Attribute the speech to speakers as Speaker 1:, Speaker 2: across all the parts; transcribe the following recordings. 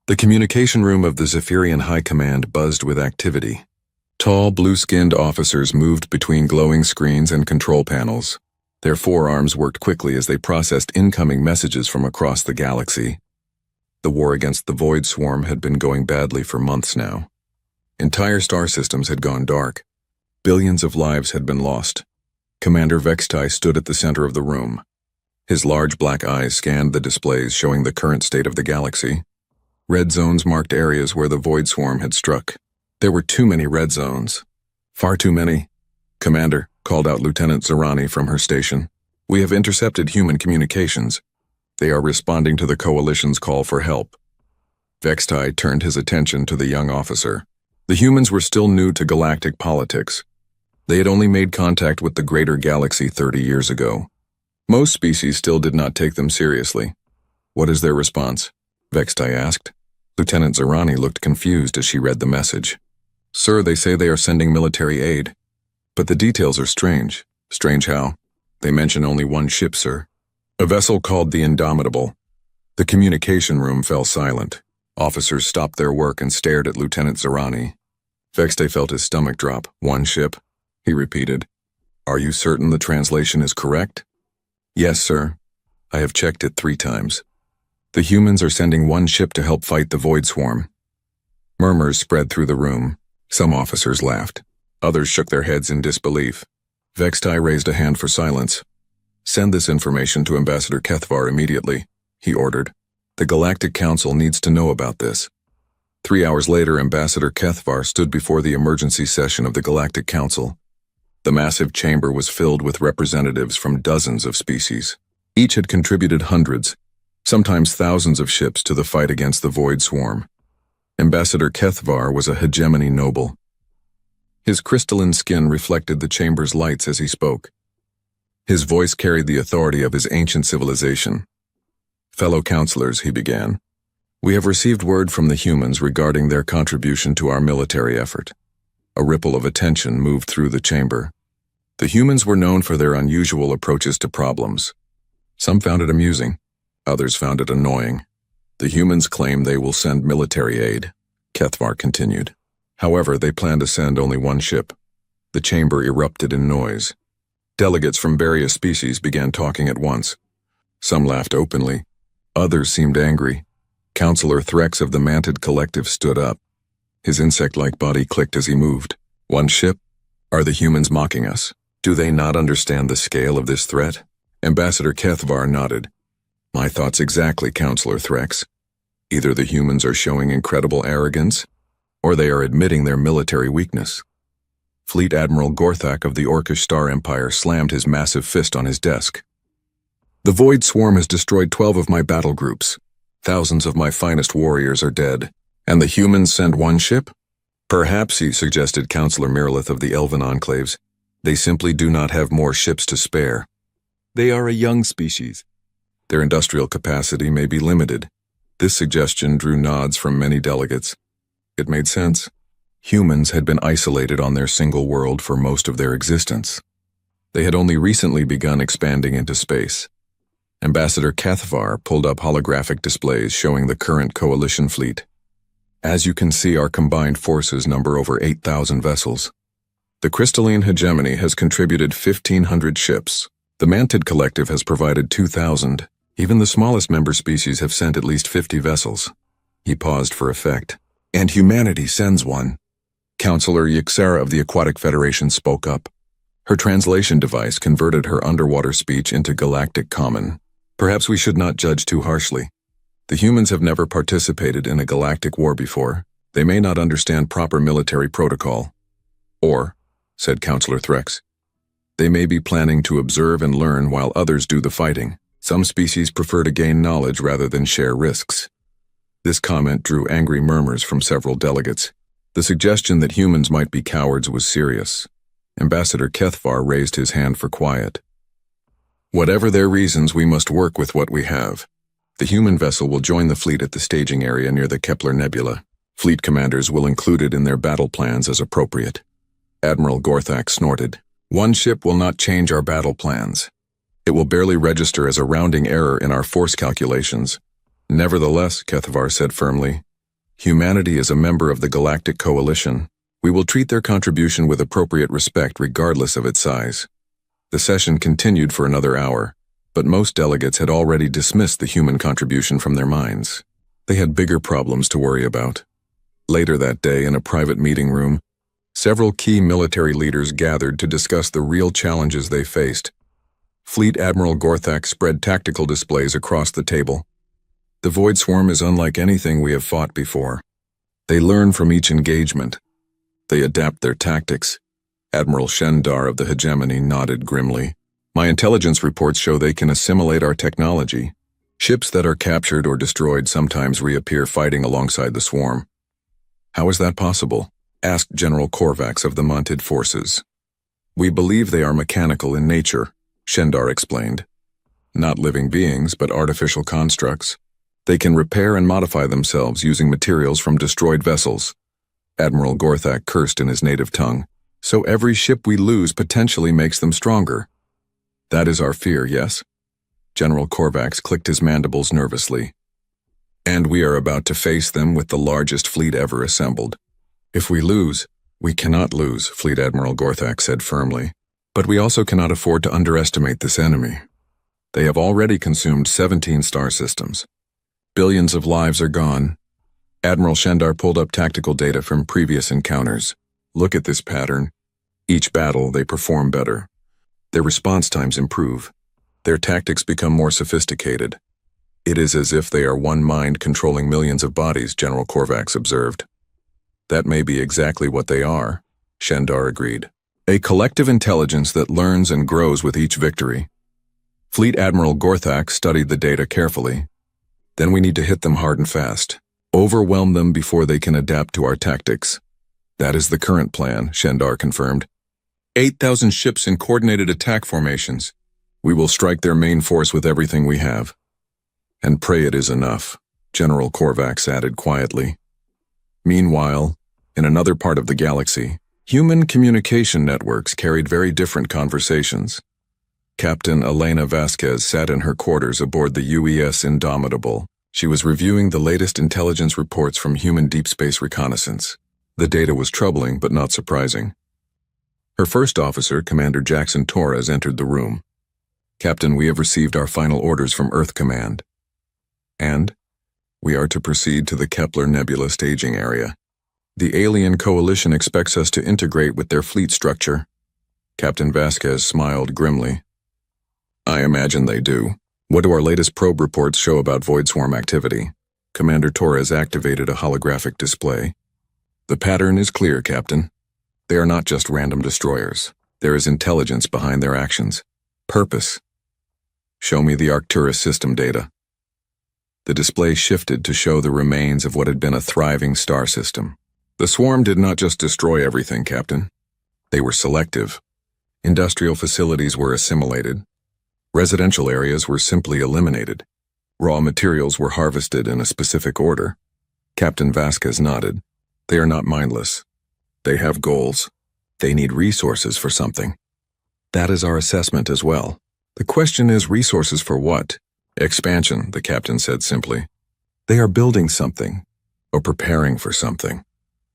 Speaker 1: The communication room of the Zephyrian High Command buzzed with activity. Tall, blue-skinned officers moved between glowing screens and control panels. Their forearms worked quickly as they processed incoming messages from across the galaxy. The war against the Void Swarm had been going badly for months now. Entire star systems had gone dark. Billions of lives had been lost. Commander Vextai stood at the center of the room. His large black eyes scanned the displays showing the current state of the galaxy. Red zones marked areas where the Void Swarm had struck. There were too many red zones. Far too many. "Commander," called out Lieutenant Zerani from her station. "We have intercepted human communications. They are responding to the Coalition's call for help." Vextai turned his attention to the young officer. The humans were still new to galactic politics. They had only made contact with the greater galaxy 30 years ago. Most species still did not take them seriously. "What is their response?" Vextai asked. Lieutenant Zerani looked confused as she read the message. "Sir, they say they are sending military aid. But the details are strange." "Strange how?" "They mention only one ship, sir. A vessel called the Indomitable." The communication room fell silent. Officers stopped their work and stared at Lieutenant Zerani. Vextai felt his stomach drop. "One ship?" he repeated. "Are you certain the translation is correct?" "Yes, sir. I have checked it 3 times. The humans are sending one ship to help fight the Void Swarm." Murmurs spread through the room. Some officers laughed. Others shook their heads in disbelief. Vextai raised a hand for silence. "Send this information to Ambassador Kethvar immediately," he ordered. "The Galactic Council needs to know about this." 3 hours later, Ambassador Kethvar stood before the emergency session of the Galactic Council. The massive chamber was filled with representatives from dozens of species. Each had contributed hundreds, sometimes thousands of ships to the fight against the Void Swarm. Ambassador Kethvar was a hegemony noble. His crystalline skin reflected the chamber's lights as he spoke. His voice carried the authority of his ancient civilization. "Fellow counselors," he began, "we have received word from the humans regarding their contribution to our military effort." A ripple of attention moved through the chamber. The humans were known for their unusual approaches to problems. Some found it amusing. Others found it annoying. "The humans claim they will send military aid," Kethvar continued. "However, they plan to send only one ship." The chamber erupted in noise. Delegates from various species began talking at once. Some laughed openly. Others seemed angry. Counselor Threx of the Mantid Collective stood up. His insect-like body clicked as he moved. "One ship? Are the humans mocking us? Do they not understand the scale of this threat?" Ambassador Kethvar nodded. "My thoughts exactly, Counselor Threx. Either the humans are showing incredible arrogance, or they are admitting their military weakness." Fleet Admiral Gorthak of the Orcish Star Empire slammed his massive fist on his desk. "The Void Swarm has destroyed 12 of my battle groups. Thousands of my finest warriors are dead. And the humans send one ship? Perhaps, he suggested Counselor Mirlith of the Elven Enclaves, they simply do not have more ships to spare. They are a young species. Their industrial capacity may be limited. This suggestion drew nods from many delegates. It made sense. Humans had been isolated on their single world for most of their existence. They had only recently begun expanding into space. Ambassador Kethvar pulled up holographic displays showing the current coalition fleet. "As you can see, our combined forces number over 8,000 vessels. The crystalline hegemony has contributed 1,500 ships. The Mantid Collective has provided 2,000. Even the smallest member species have sent at least 50 vessels." He paused for effect. "And humanity sends one." Counselor Yixera of the Aquatic Federation spoke up. Her translation device converted her underwater speech into galactic common. "Perhaps we should not judge too harshly. The humans have never participated in a galactic war before. They may not understand proper military protocol. Or," said Counselor Threx, "they may be planning to observe and learn while others do the fighting. Some species prefer to gain knowledge rather than share risks." This comment drew angry murmurs from several delegates. The suggestion that humans might be cowards was serious. Ambassador Kethvar raised his hand for quiet. "Whatever their reasons, we must work with what we have. The human vessel will join the fleet at the staging area near the Kepler Nebula. Fleet commanders will include it in their battle plans as appropriate." Admiral Gorthak snorted. "One ship will not change our battle plans. It will barely register as a rounding error in our force calculations." "Nevertheless," Kethvar said firmly, Humanity is a member of the Galactic Coalition. We will treat their contribution with appropriate respect regardless of its size. The session continued for another hour, but most delegates had already dismissed the human contribution from their minds. They had bigger problems to worry about. Later that day, in a private meeting room, several key military leaders gathered to discuss the real challenges they faced. Fleet Admiral Gorthak spread tactical displays across the table. The Void Swarm is unlike anything we have fought before. They learn from each engagement. They adapt their tactics. Admiral Shendar of the Hegemony nodded grimly. My intelligence reports show they can assimilate our technology. Ships that are captured or destroyed sometimes reappear fighting alongside the swarm. How is that possible? Asked General Korvax of the Mounted Forces. We believe they are mechanical in nature, Shendar explained. Not living beings, but artificial constructs. They can repair and modify themselves using materials from destroyed vessels. Admiral Gorthak cursed in his native tongue. So every ship we lose potentially makes them stronger. That is our fear, yes? General Korvax clicked his mandibles nervously. And we are about to face them with the largest fleet ever assembled. If we lose, we cannot lose, Fleet Admiral Gorthak said firmly. But we also cannot afford to underestimate this enemy. They have already consumed 17 star systems. Billions of lives are gone. Admiral Shendar pulled up tactical data from previous encounters. Look at this pattern. Each battle, they perform better. Their response times improve. Their tactics become more sophisticated. It is as if they are one mind controlling millions of bodies, General Korvax observed. That may be exactly what they are, Shendar agreed. A collective intelligence that learns and grows with each victory. Fleet Admiral Gorthak studied the data carefully. Then we need to hit them hard and fast. Overwhelm them before they can adapt to our tactics. That is the current plan, Shendar confirmed. 8,000 ships in coordinated attack formations. We will strike their main force with everything we have. And pray it is enough, General Korvax added quietly. Meanwhile, in another part of the galaxy, human communication networks carried very different conversations. Captain Elena Vasquez sat in her quarters aboard the UES Indomitable. She was reviewing the latest intelligence reports from human deep space reconnaissance. The data was troubling but not surprising. Her first officer, Commander Jackson Torres, entered the room. Captain, we have received our final orders from Earth Command. And we are to proceed to the Kepler Nebula staging area. The alien coalition expects us to integrate with their fleet structure. Captain Vasquez smiled grimly. I imagine they do. What do our latest probe reports show about Void Swarm activity? Commander Torres activated a holographic display. The pattern is clear, Captain. They are not just random destroyers. There is intelligence behind their actions. Purpose. Show me the Arcturus system data. The display shifted to show the remains of what had been a thriving star system. The swarm did not just destroy everything, Captain. They were selective. Industrial facilities were assimilated. Residential areas were simply eliminated. Raw materials were harvested in a specific order. Captain Vasquez nodded. They are not mindless. They have goals. They need resources for something. That is our assessment as well. The question is resources for what? Expansion, the captain said simply. They are building something, or preparing for something.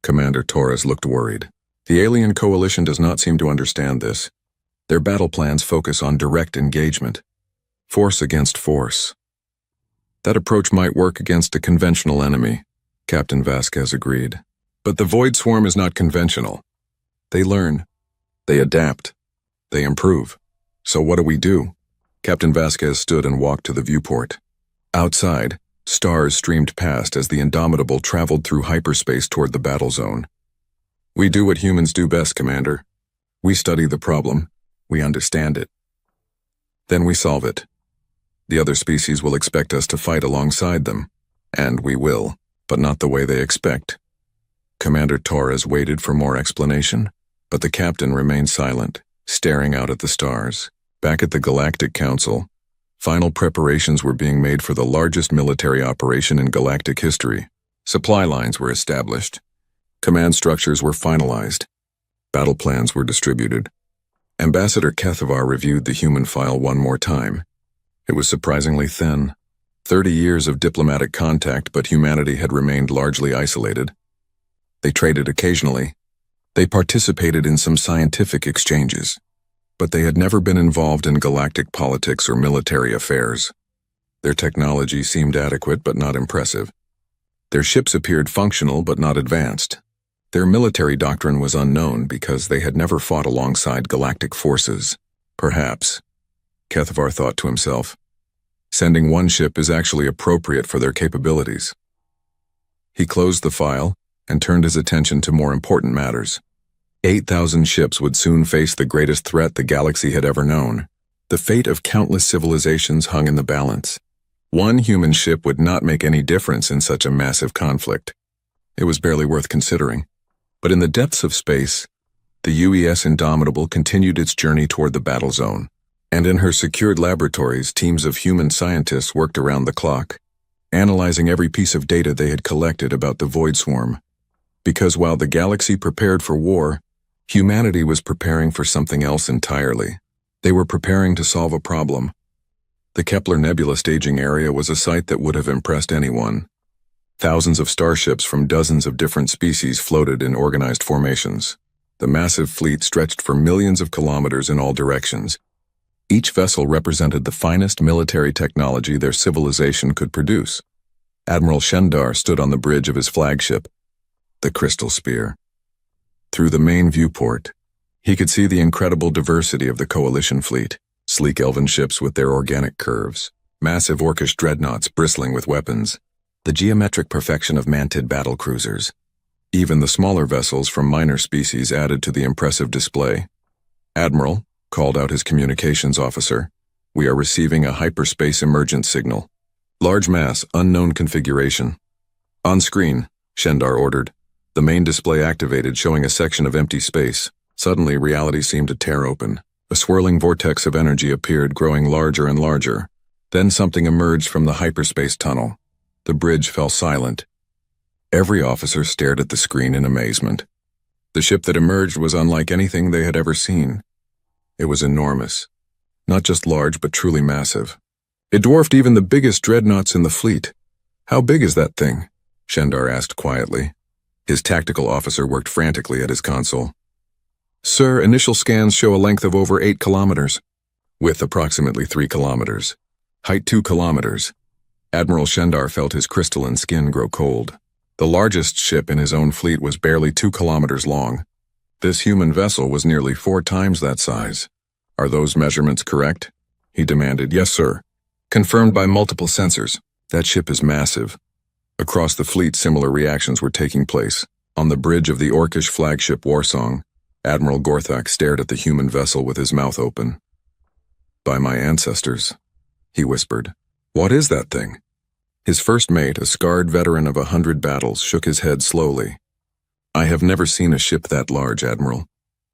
Speaker 1: Commander Torres looked worried. The alien coalition does not seem to understand this. Their battle plans focus on direct engagement. Force against force. That approach might work against a conventional enemy, Captain Vasquez agreed. But the Void Swarm is not conventional. They learn. They adapt. They improve. So what do we do? Captain Vasquez stood and walked to the viewport. Outside, stars streamed past as the Indomitable traveled through hyperspace toward the battle zone. We do what humans do best, Commander. We study the problem. We understand it. Then we solve it. The other species will expect us to fight alongside them. And we will, but not the way they expect. Commander Torres waited for more explanation, but the captain remained silent, staring out at the stars. Back at the Galactic Council, final preparations were being made for the largest military operation in galactic history. Supply lines were established. Command structures were finalized. Battle plans were distributed. Ambassador Kethavar reviewed the human file one more time. It was surprisingly thin. 30 years of diplomatic contact, but humanity had remained largely isolated. They traded occasionally. They participated in some scientific exchanges, but they had never been involved in galactic politics or military affairs. Their technology seemed adequate but not impressive. Their ships appeared functional but not advanced. Their military doctrine was unknown because they had never fought alongside galactic forces. Perhaps, Kethavar thought to himself, sending one ship is actually appropriate for their capabilities. He closed the file and turned his attention to more important matters. 8,000 ships would soon face the greatest threat the galaxy had ever known. The fate of countless civilizations hung in the balance. One human ship would not make any difference in such a massive conflict. It was barely worth considering. But in the depths of space, the UES Indomitable continued its journey toward the battle zone. And in her secured laboratories, teams of human scientists worked around the clock, analyzing every piece of data they had collected about the Void Swarm. Because while the galaxy prepared for war, humanity was preparing for something else entirely. They were preparing to solve a problem. The Kepler Nebula staging area was a sight that would have impressed anyone. Thousands of starships from dozens of different species floated in organized formations. The massive fleet stretched for millions of kilometers in all directions. Each vessel represented the finest military technology their civilization could produce. Admiral Shendar stood on the bridge of his flagship, the Crystal Spear. Through the main viewport, he could see the incredible diversity of the Coalition fleet, sleek elven ships with their organic curves, massive orcish dreadnoughts bristling with weapons, the geometric perfection of mantid battle cruisers. Even the smaller vessels from minor species added to the impressive display. "Admiral," called out his communications officer, "we are receiving a hyperspace emergence signal. Large mass, unknown configuration." "On screen," Shendar ordered. The main display activated, showing a section of empty space. Suddenly, reality seemed to tear open. A swirling vortex of energy appeared, growing larger and larger. Then something emerged from the hyperspace tunnel. The bridge fell silent. Every officer stared at the screen in amazement. The ship that emerged was unlike anything they had ever seen. It was enormous. Not just large, but truly massive. It dwarfed even the biggest dreadnoughts in the fleet. "How big is that thing?" Shendar asked quietly. His tactical officer worked frantically at his console. "Sir, initial scans show a length of over 8 kilometers. Width approximately 3 kilometers. Height 2 kilometers. Admiral Shendar felt his crystalline skin grow cold. The largest ship in his own fleet was barely 2 kilometers long. This human vessel was nearly 4 times that size. "Are those measurements correct?" he demanded. "Yes, sir. Confirmed by multiple sensors. That ship is massive." Across the fleet, similar reactions were taking place. On the bridge of the orcish flagship Warsong, Admiral Gorthak stared at the human vessel with his mouth open. "By my ancestors," he whispered. "What is that thing?" His first mate, a scarred veteran of 100 battles, shook his head slowly. "I have never seen a ship that large, Admiral.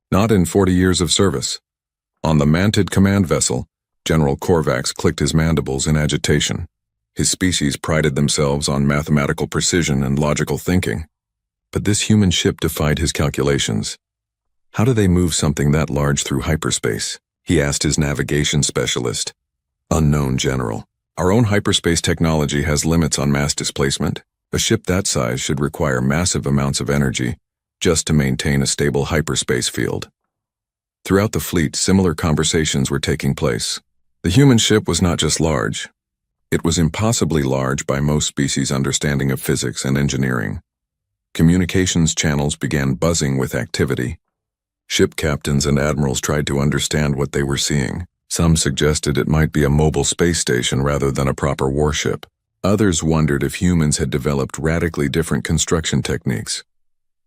Speaker 1: Not in 40 years of service." On the Mantid command vessel, General Korvax clicked his mandibles in agitation. His species prided themselves on mathematical precision and logical thinking. But this human ship defied his calculations. "How do they move something that large through hyperspace?" he asked his navigation specialist. "Unknown, General. Our own hyperspace technology has limits on mass displacement. A ship that size should require massive amounts of energy just to maintain a stable hyperspace field." Throughout the fleet, similar conversations were taking place. The human ship was not just large. It was impossibly large by most species' understanding of physics and engineering. Communications channels began buzzing with activity. Ship captains and admirals tried to understand what they were seeing. Some suggested it might be a mobile space station rather than a proper warship. Others wondered if humans had developed radically different construction techniques.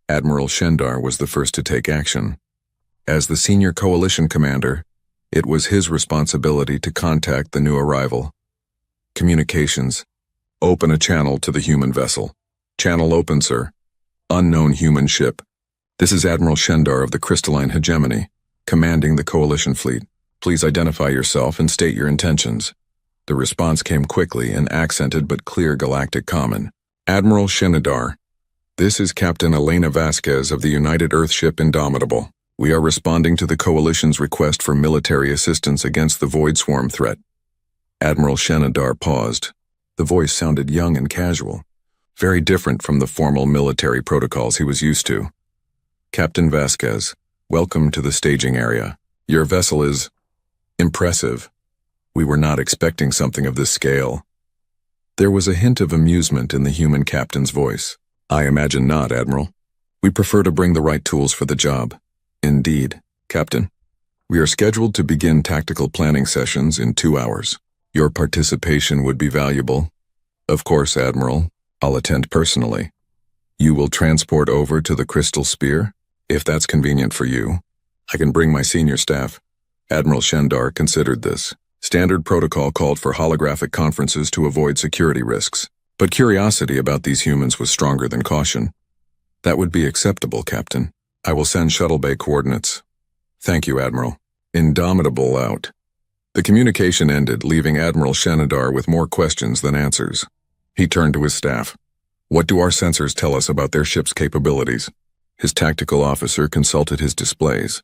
Speaker 1: Admiral Shendar was the first to take action. As the senior coalition commander, it was his responsibility to contact the new arrival. "Communications. Open a channel to the human vessel." "Channel open, sir." "Unknown human ship. This is Admiral Shendar of the Crystalline Hegemony, commanding the coalition fleet. Please identify yourself and state your intentions." The response came quickly in accented but clear galactic common. "Admiral Shendar. This is Captain Elena Vasquez of the United Earthship Indomitable. We are responding to the Coalition's request for military assistance against the Void Swarm threat." Admiral Shendar paused. The voice sounded young and casual, very different from the formal military protocols he was used to. "Captain Vasquez, welcome to the staging area. Your vessel is impressive. We were not expecting something of this scale." There was a hint of amusement in the human captain's voice. "I imagine not, Admiral. We prefer to bring the right tools for the job." "Indeed, Captain. We are scheduled to begin tactical planning sessions in 2 hours. Your participation would be valuable." "Of course, Admiral. I'll attend personally." "You will transport over to the Crystal Spear, if that's convenient for you. I can bring my senior staff." Admiral Shendar considered this. Standard protocol called for holographic conferences to avoid security risks, but curiosity about these humans was stronger than caution. "That would be acceptable, Captain. I will send shuttle bay coordinates." "Thank you, Admiral." Indomitable out. The communication ended, leaving Admiral Shenadar with more questions than answers. He turned to his staff. "What do our sensors tell us about their ship's capabilities?" His tactical officer consulted his displays.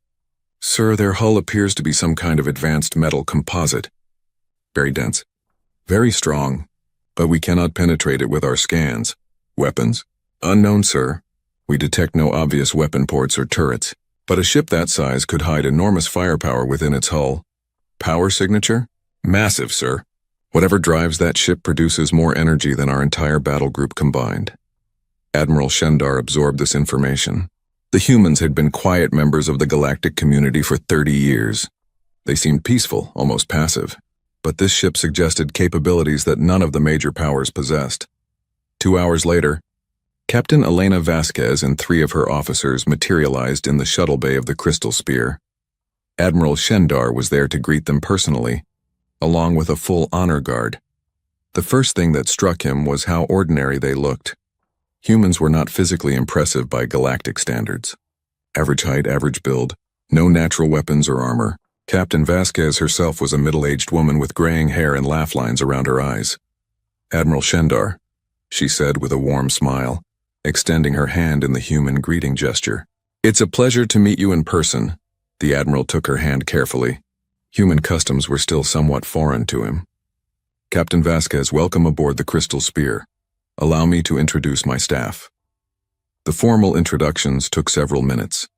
Speaker 1: "Sir, their hull appears to be some kind of advanced metal composite. Very dense. Very strong. But we cannot penetrate it with our scans." "Weapons?" "Unknown, sir. We detect no obvious weapon ports or turrets. But a ship that size could hide enormous firepower within its hull." "Power signature?" "Massive, sir. Whatever drives that ship produces more energy than our entire battle group combined." Admiral Shendar absorbed this information. The humans had been quiet members of the galactic community for 30 years. They seemed peaceful, almost passive. But this ship suggested capabilities that none of the major powers possessed. 2 hours later, Captain Elena Vasquez and 3 of her officers materialized in the shuttle bay of the Crystal Spear. Admiral Shendar was there to greet them personally, along with a full honor guard. The first thing that struck him was how ordinary they looked. Humans were not physically impressive by galactic standards. Average height, average build, no natural weapons or armor. Captain Vasquez herself was a middle-aged woman with graying hair and laugh lines around her eyes. "Admiral Shendar," she said with a warm smile, extending her hand in the human greeting gesture. "It's a pleasure to meet you in person." The Admiral took her hand carefully. Human customs were still somewhat foreign to him. "Captain Vasquez, welcome aboard the Crystal Spear. Allow me to introduce my staff." The formal introductions took several minutes.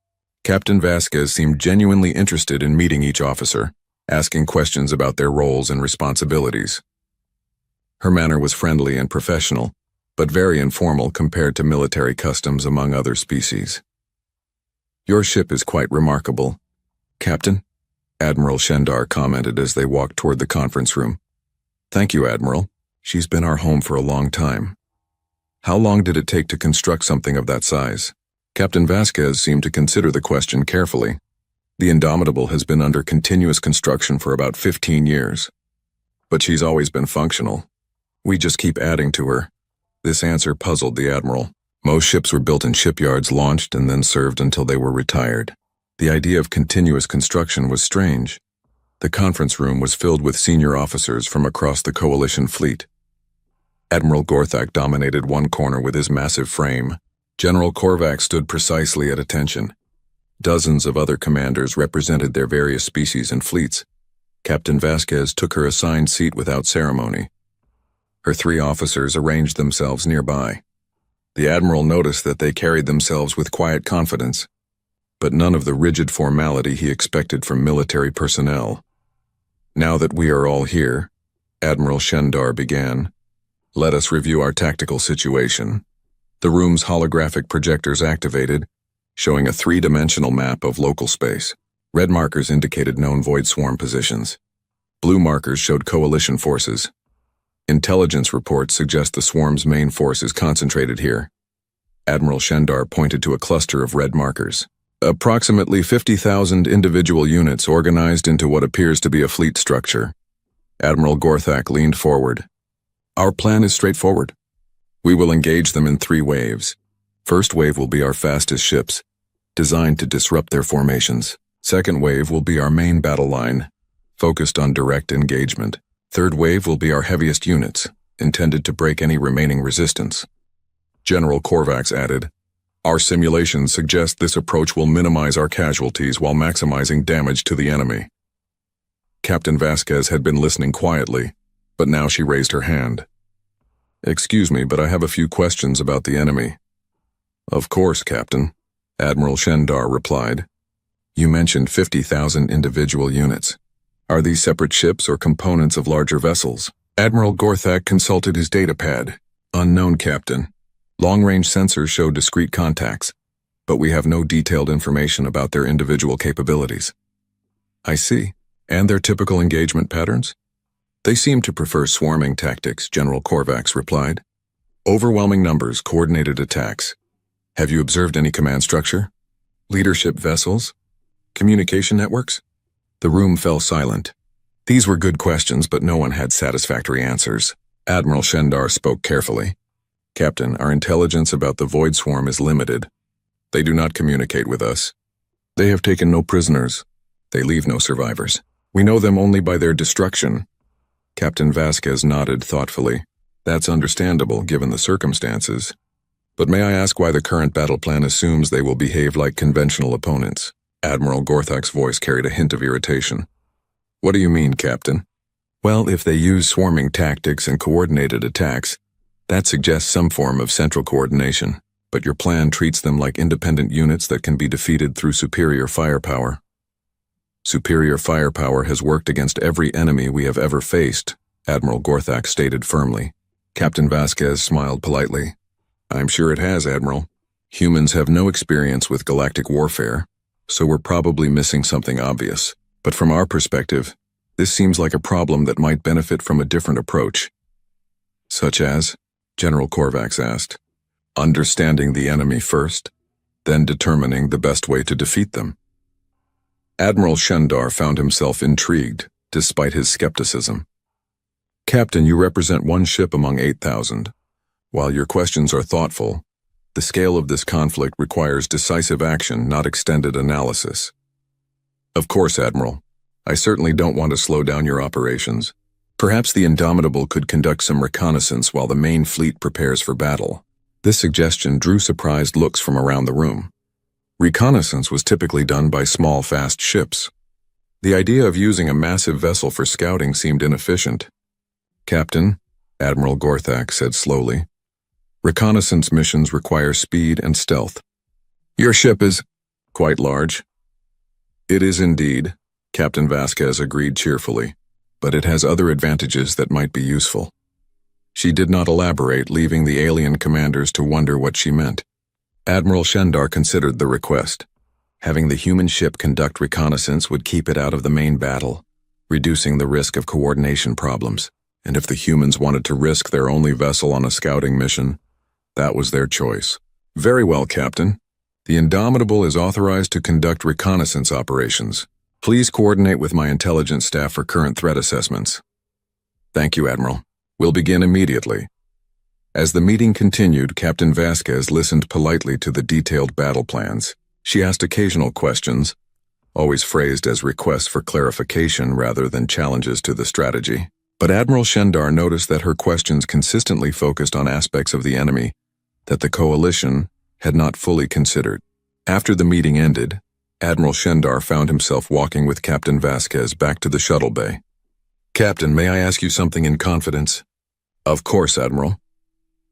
Speaker 1: Captain Vasquez seemed genuinely interested in meeting each officer, asking questions about their roles and responsibilities. Her manner was friendly and professional, but very informal compared to military customs among other species. "Your ship is quite remarkable, Captain," Admiral Shendar commented as they walked toward the conference room. "Thank you, Admiral. She's been our home for a long time." "How long did it take to construct something of that size?" Captain Vasquez seemed to consider the question carefully. "The Indomitable has been under continuous construction for about 15 years. But she's always been functional. We just keep adding to her." This answer puzzled the Admiral. Most ships were built in shipyards, launched, and then served until they were retired. The idea of continuous construction was strange. The conference room was filled with senior officers from across the Coalition fleet. Admiral Gorthak dominated one corner with his massive frame. General Korvac stood precisely at attention. Dozens of other commanders represented their various species and fleets. Captain Vasquez took her assigned seat without ceremony. Her 3 officers arranged themselves nearby. The Admiral noticed that they carried themselves with quiet confidence, but none of the rigid formality he expected from military personnel. "Now that we are all here," Admiral Shendar began, "let us review our tactical situation." The room's holographic projectors activated, showing a 3-dimensional map of local space. Red markers indicated known Void Swarm positions. Blue markers showed Coalition forces. Intelligence reports suggest the swarm's main force is concentrated here. Admiral Shendar pointed to a cluster of red markers. Approximately 50,000 individual units organized into what appears to be a fleet structure. Admiral Gorthak leaned forward. "Our plan is straightforward. We will engage them in 3 waves. First wave will be our fastest ships, designed to disrupt their formations. Second wave will be our main battle line, focused on direct engagement. Third wave will be our heaviest units, intended to break any remaining resistance." General Korvac added, "Our simulations suggest this approach will minimize our casualties while maximizing damage to the enemy." Captain Vasquez had been listening quietly, but now she raised her hand. Excuse me, but I have a few questions about the enemy. Of course, Captain, Admiral Shendar replied. You mentioned 50,000 individual units. Are these separate ships or components of larger vessels? Admiral Gorthak consulted his datapad. Unknown, Captain. Long-range sensors show discrete contacts, but we have no detailed information about their individual capabilities. I see. And their typical engagement patterns? They seem to prefer swarming tactics, General Korvax replied. Overwhelming numbers, coordinated attacks. Have you observed any command structure? Leadership vessels? Communication networks? The room fell silent. These were good questions, but no one had satisfactory answers. Admiral Shendar spoke carefully. Captain, our intelligence about the Void Swarm is limited. They do not communicate with us. They have taken no prisoners. They leave no survivors. We know them only by their destruction. Captain Vasquez nodded thoughtfully. That's understandable, given the circumstances. But may I ask why the current battle plan assumes they will behave like conventional opponents? Admiral Gorthak's voice carried a hint of irritation. What do you mean, Captain? Well, if they use swarming tactics and coordinated attacks, that suggests some form of central coordination. But your plan treats them like independent units that can be defeated through superior firepower. Superior firepower has worked against every enemy we have ever faced, Admiral Gorthak stated firmly. Captain Vasquez smiled politely. I'm sure it has, Admiral. Humans have no experience with galactic warfare, so we're probably missing something obvious. But from our perspective, this seems like a problem that might benefit from a different approach. Such as? General Korvax asked. Understanding the enemy first, then determining the best way to defeat them. Admiral Shendar found himself intrigued, despite his skepticism. Captain, you represent one ship among 8,000. While your questions are thoughtful, the scale of this conflict requires decisive action, not extended analysis. Of course, Admiral. I certainly don't want to slow down your operations. Perhaps the Indomitable could conduct some reconnaissance while the main fleet prepares for battle. This suggestion drew surprised looks from around the room. Reconnaissance was typically done by small, fast ships. The idea of using a massive vessel for scouting seemed inefficient. Captain, Admiral Gorthak said slowly, reconnaissance missions require speed and stealth. Your ship is quite large. It is indeed, Captain Vasquez agreed cheerfully, but it has other advantages that might be useful. She did not elaborate, leaving the alien commanders to wonder what she meant. Admiral Shendar considered the request. Having the human ship conduct reconnaissance would keep it out of the main battle, reducing the risk of coordination problems. And if the humans wanted to risk their only vessel on a scouting mission, that was their choice. Very well, Captain. The Indomitable is authorized to conduct reconnaissance operations. Please coordinate with my intelligence staff for current threat assessments. Thank you, Admiral. We'll begin immediately. As the meeting continued, Captain Vasquez listened politely to the detailed battle plans. She asked occasional questions, always phrased as requests for clarification rather than challenges to the strategy. But Admiral Shendar noticed that her questions consistently focused on aspects of the enemy that the coalition had not fully considered. After the meeting ended, Admiral Shendar found himself walking with Captain Vasquez back to the shuttle bay. Captain, may I ask you something in confidence? Of course, Admiral.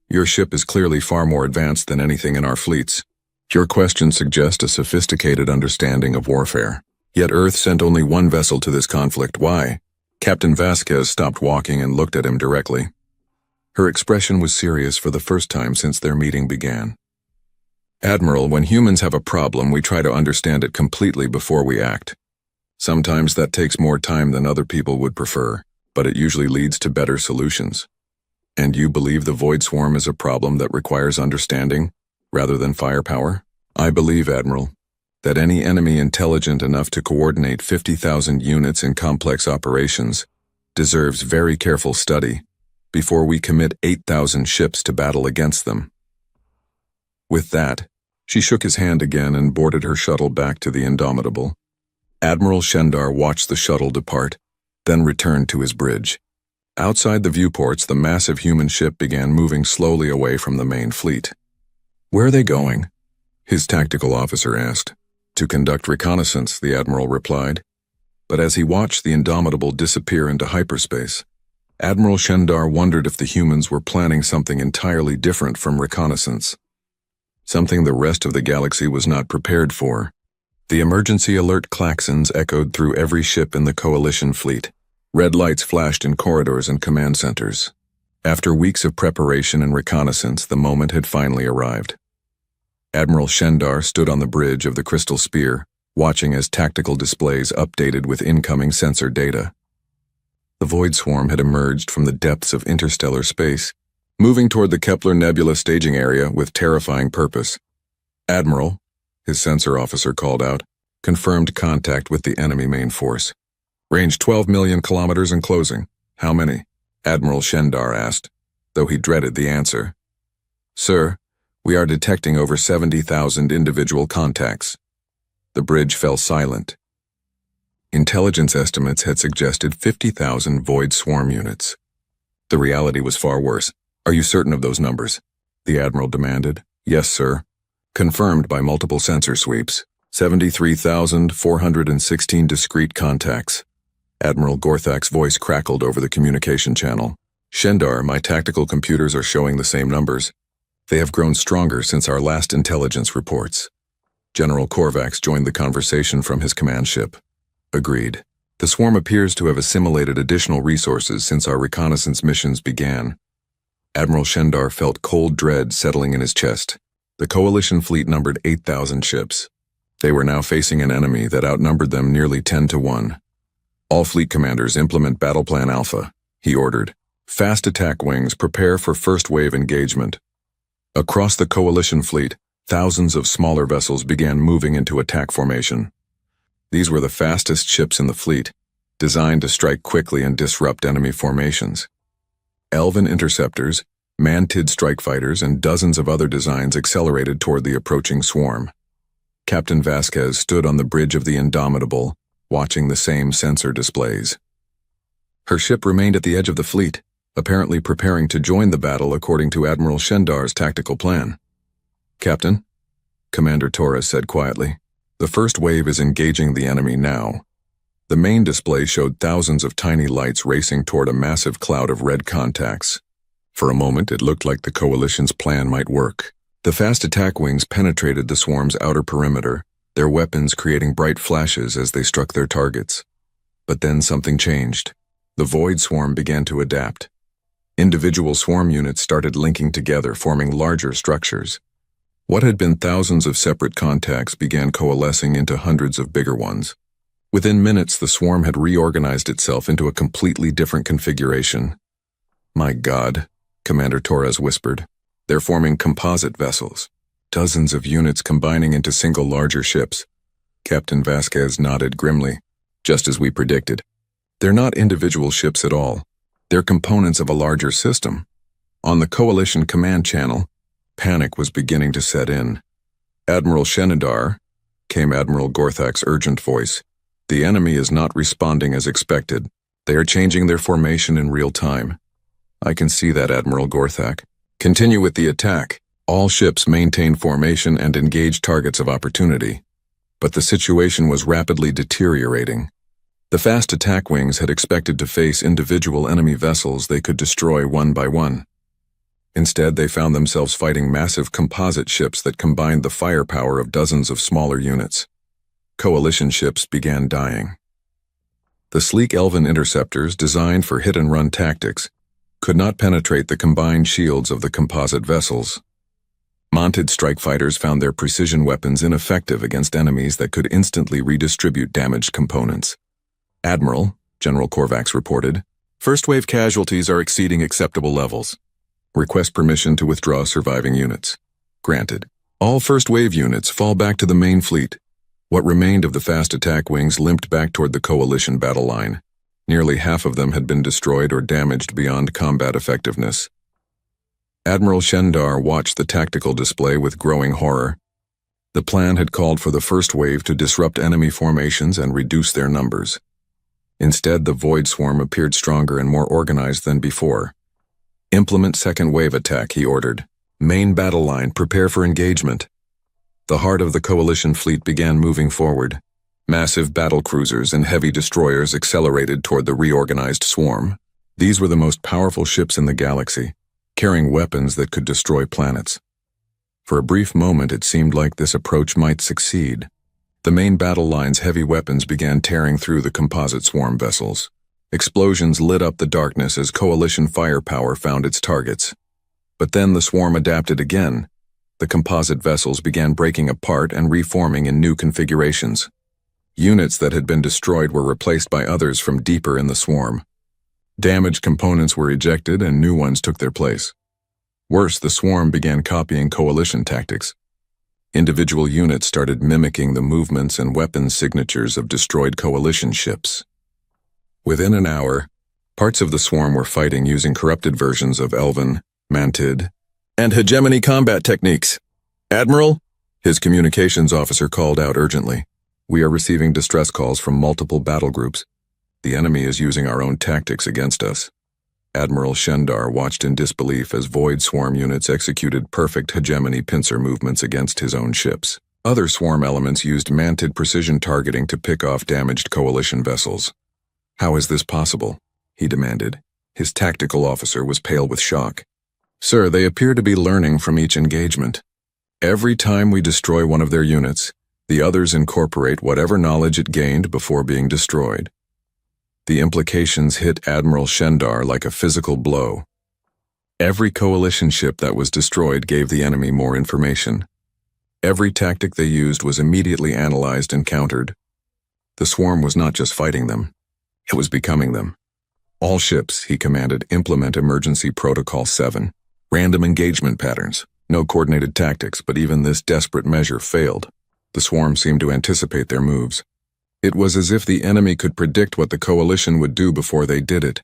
Speaker 1: Your ship is clearly far more advanced than anything in our fleets. Your questions suggest a sophisticated understanding of warfare. Yet Earth sent only one vessel to this conflict. Why? Captain Vasquez stopped walking and looked at him directly. Her expression was serious for the first time since their meeting began. Admiral, when humans have a problem, we try to understand it completely before we act. Sometimes that takes more time than other people would prefer, but it usually leads to better solutions. And you believe the Void Swarm is a problem that requires understanding, rather than firepower? I believe, Admiral, that any enemy intelligent enough to coordinate 50,000 units in complex operations deserves very careful study before we commit 8,000 ships to battle against them. With that, she shook his hand again and boarded her shuttle back to the Indomitable. Admiral Shendar watched the shuttle depart, then returned to his bridge. Outside the viewports, the massive human ship began moving slowly away from the main fleet. Where are they going? His tactical officer asked. To conduct reconnaissance, the Admiral replied. But as he watched the Indomitable disappear into hyperspace, Admiral Shendar wondered if the humans were planning something entirely different from reconnaissance. Something the rest of the galaxy was not prepared for. The emergency alert klaxons echoed through every ship in the Coalition fleet. Red lights flashed in corridors and command centers. After weeks of preparation and reconnaissance, the moment had finally arrived. Admiral Shendar stood on the bridge of the Crystal Spear, watching as tactical displays updated with incoming sensor data. The Void Swarm had emerged from the depths of interstellar space, moving toward the Kepler Nebula staging area with terrifying purpose. "Admiral," his sensor officer called out, confirmed contact with the enemy main force. "Range 12 million kilometers and closing. How many?" Admiral Shendar asked, though he dreaded the answer. "Sir, we are detecting over 70,000 individual contacts." The bridge fell silent. Intelligence estimates had suggested 50,000 Void Swarm units. The reality was far worse. "Are you certain of those numbers?" the Admiral demanded. "Yes, sir." Confirmed by multiple sensor sweeps. 73,416 discrete contacts. Admiral Gorthak's voice crackled over the communication channel. "Shendar, my tactical computers are showing the same numbers. They have grown stronger since our last intelligence reports." General Korvax joined the conversation from his command ship. "Agreed. The swarm appears to have assimilated additional resources since our reconnaissance missions began." Admiral Shendar felt cold dread settling in his chest. The Coalition fleet numbered 8,000 ships. They were now facing an enemy that outnumbered them nearly 10 to 1. "All fleet commanders implement Battle Plan Alpha," he ordered. "Fast attack wings prepare for first wave engagement." Across the Coalition fleet, thousands of smaller vessels began moving into attack formation. These were the fastest ships in the fleet, designed to strike quickly and disrupt enemy formations. Elven interceptors, Mantid strike fighters, and dozens of other designs accelerated toward the approaching swarm. Captain Vasquez stood on the bridge of the Indomitable, watching the same sensor displays. Her ship remained at the edge of the fleet, apparently preparing to join the battle according to Admiral Shendar's tactical plan. "Captain," Commander Torres said quietly, "the first wave is engaging the enemy now." The main display showed thousands of tiny lights racing toward a massive cloud of red contacts. For a moment, it looked like the Coalition's plan might work. The fast attack wings penetrated the swarm's outer perimeter, their weapons creating bright flashes as they struck their targets. But then something changed. The Void Swarm began to adapt. Individual swarm units started linking together, forming larger structures. What had been thousands of separate contacts began coalescing into hundreds of bigger ones. Within minutes, the swarm had reorganized itself into a completely different configuration. "My God," Commander Torres whispered. "They're forming composite vessels. Dozens of units combining into single larger ships." Captain Vasquez nodded grimly. "Just as we predicted. They're not individual ships at all. They're components of a larger system." On the Coalition command channel, panic was beginning to set in. "Admiral Shenadar," came Admiral Gorthak's urgent voice, "the enemy is not responding as expected. They are changing their formation in real time." "I can see that, Admiral Gorthak. Continue with the attack. All ships maintain formation and engage targets of opportunity." But the situation was rapidly deteriorating. The fast attack wings had expected to face individual enemy vessels they could destroy one by one. Instead, they found themselves fighting massive composite ships that combined the firepower of dozens of smaller units. Coalition ships began dying. The sleek Elven interceptors, designed for hit-and-run tactics, could not penetrate the combined shields of the composite vessels. Mounted strike fighters found their precision weapons ineffective against enemies that could instantly redistribute damaged components. "Admiral," General Korvax reported, "first wave casualties are exceeding acceptable levels. Request permission to withdraw surviving units." "Granted." All first wave units fall back to the main fleet. What remained of the fast attack wings limped back toward the Coalition battle line. Nearly half of them had been destroyed or damaged beyond combat effectiveness. Admiral Shendar watched the tactical display with growing horror. The plan had called for the first wave to disrupt enemy formations and reduce their numbers. Instead, the Void Swarm appeared stronger and more organized than before. "Implement second wave attack," he ordered. "Main battle line, prepare for engagement." The heart of the Coalition fleet began moving forward. Massive battle cruisers and heavy destroyers accelerated toward the reorganized swarm. These were the most powerful ships in the galaxy, carrying weapons that could destroy planets. For a brief moment, it seemed like this approach might succeed. The main battle line's heavy weapons began tearing through the composite swarm vessels. Explosions lit up the darkness as coalition firepower found its targets. But then the swarm adapted again. The composite vessels began breaking apart and reforming in new configurations. Units that had been destroyed were replaced by others from deeper in the swarm. Damaged components were ejected and new ones took their place. Worse, the swarm began copying coalition tactics. Individual units started mimicking the movements and weapons signatures of destroyed coalition ships. Within an hour, parts of the swarm were fighting using corrupted versions of Elven, Mantid, and hegemony combat techniques. "Admiral," his communications officer called out urgently. "We are receiving distress calls from multiple battle groups. The enemy is using our own tactics against us." Admiral Shendar watched in disbelief as Void Swarm units executed perfect hegemony pincer movements against his own ships. Other swarm elements used Mantid precision targeting to pick off damaged coalition vessels. "How is this possible?" he demanded. His tactical officer was pale with shock. "Sir, they appear to be learning from each engagement. Every time we destroy one of their units, the others incorporate whatever knowledge it gained before being destroyed." The implications hit Admiral Shendar like a physical blow. Every coalition ship that was destroyed gave the enemy more information. Every tactic they used was immediately analyzed and countered. The swarm was not just fighting them, it was becoming them. "All ships," he commanded, "implement Emergency Protocol 7. Random engagement patterns. No coordinated tactics, but even this desperate measure failed. The swarm seemed to anticipate their moves. It was as if the enemy could predict what the coalition would do before they did it.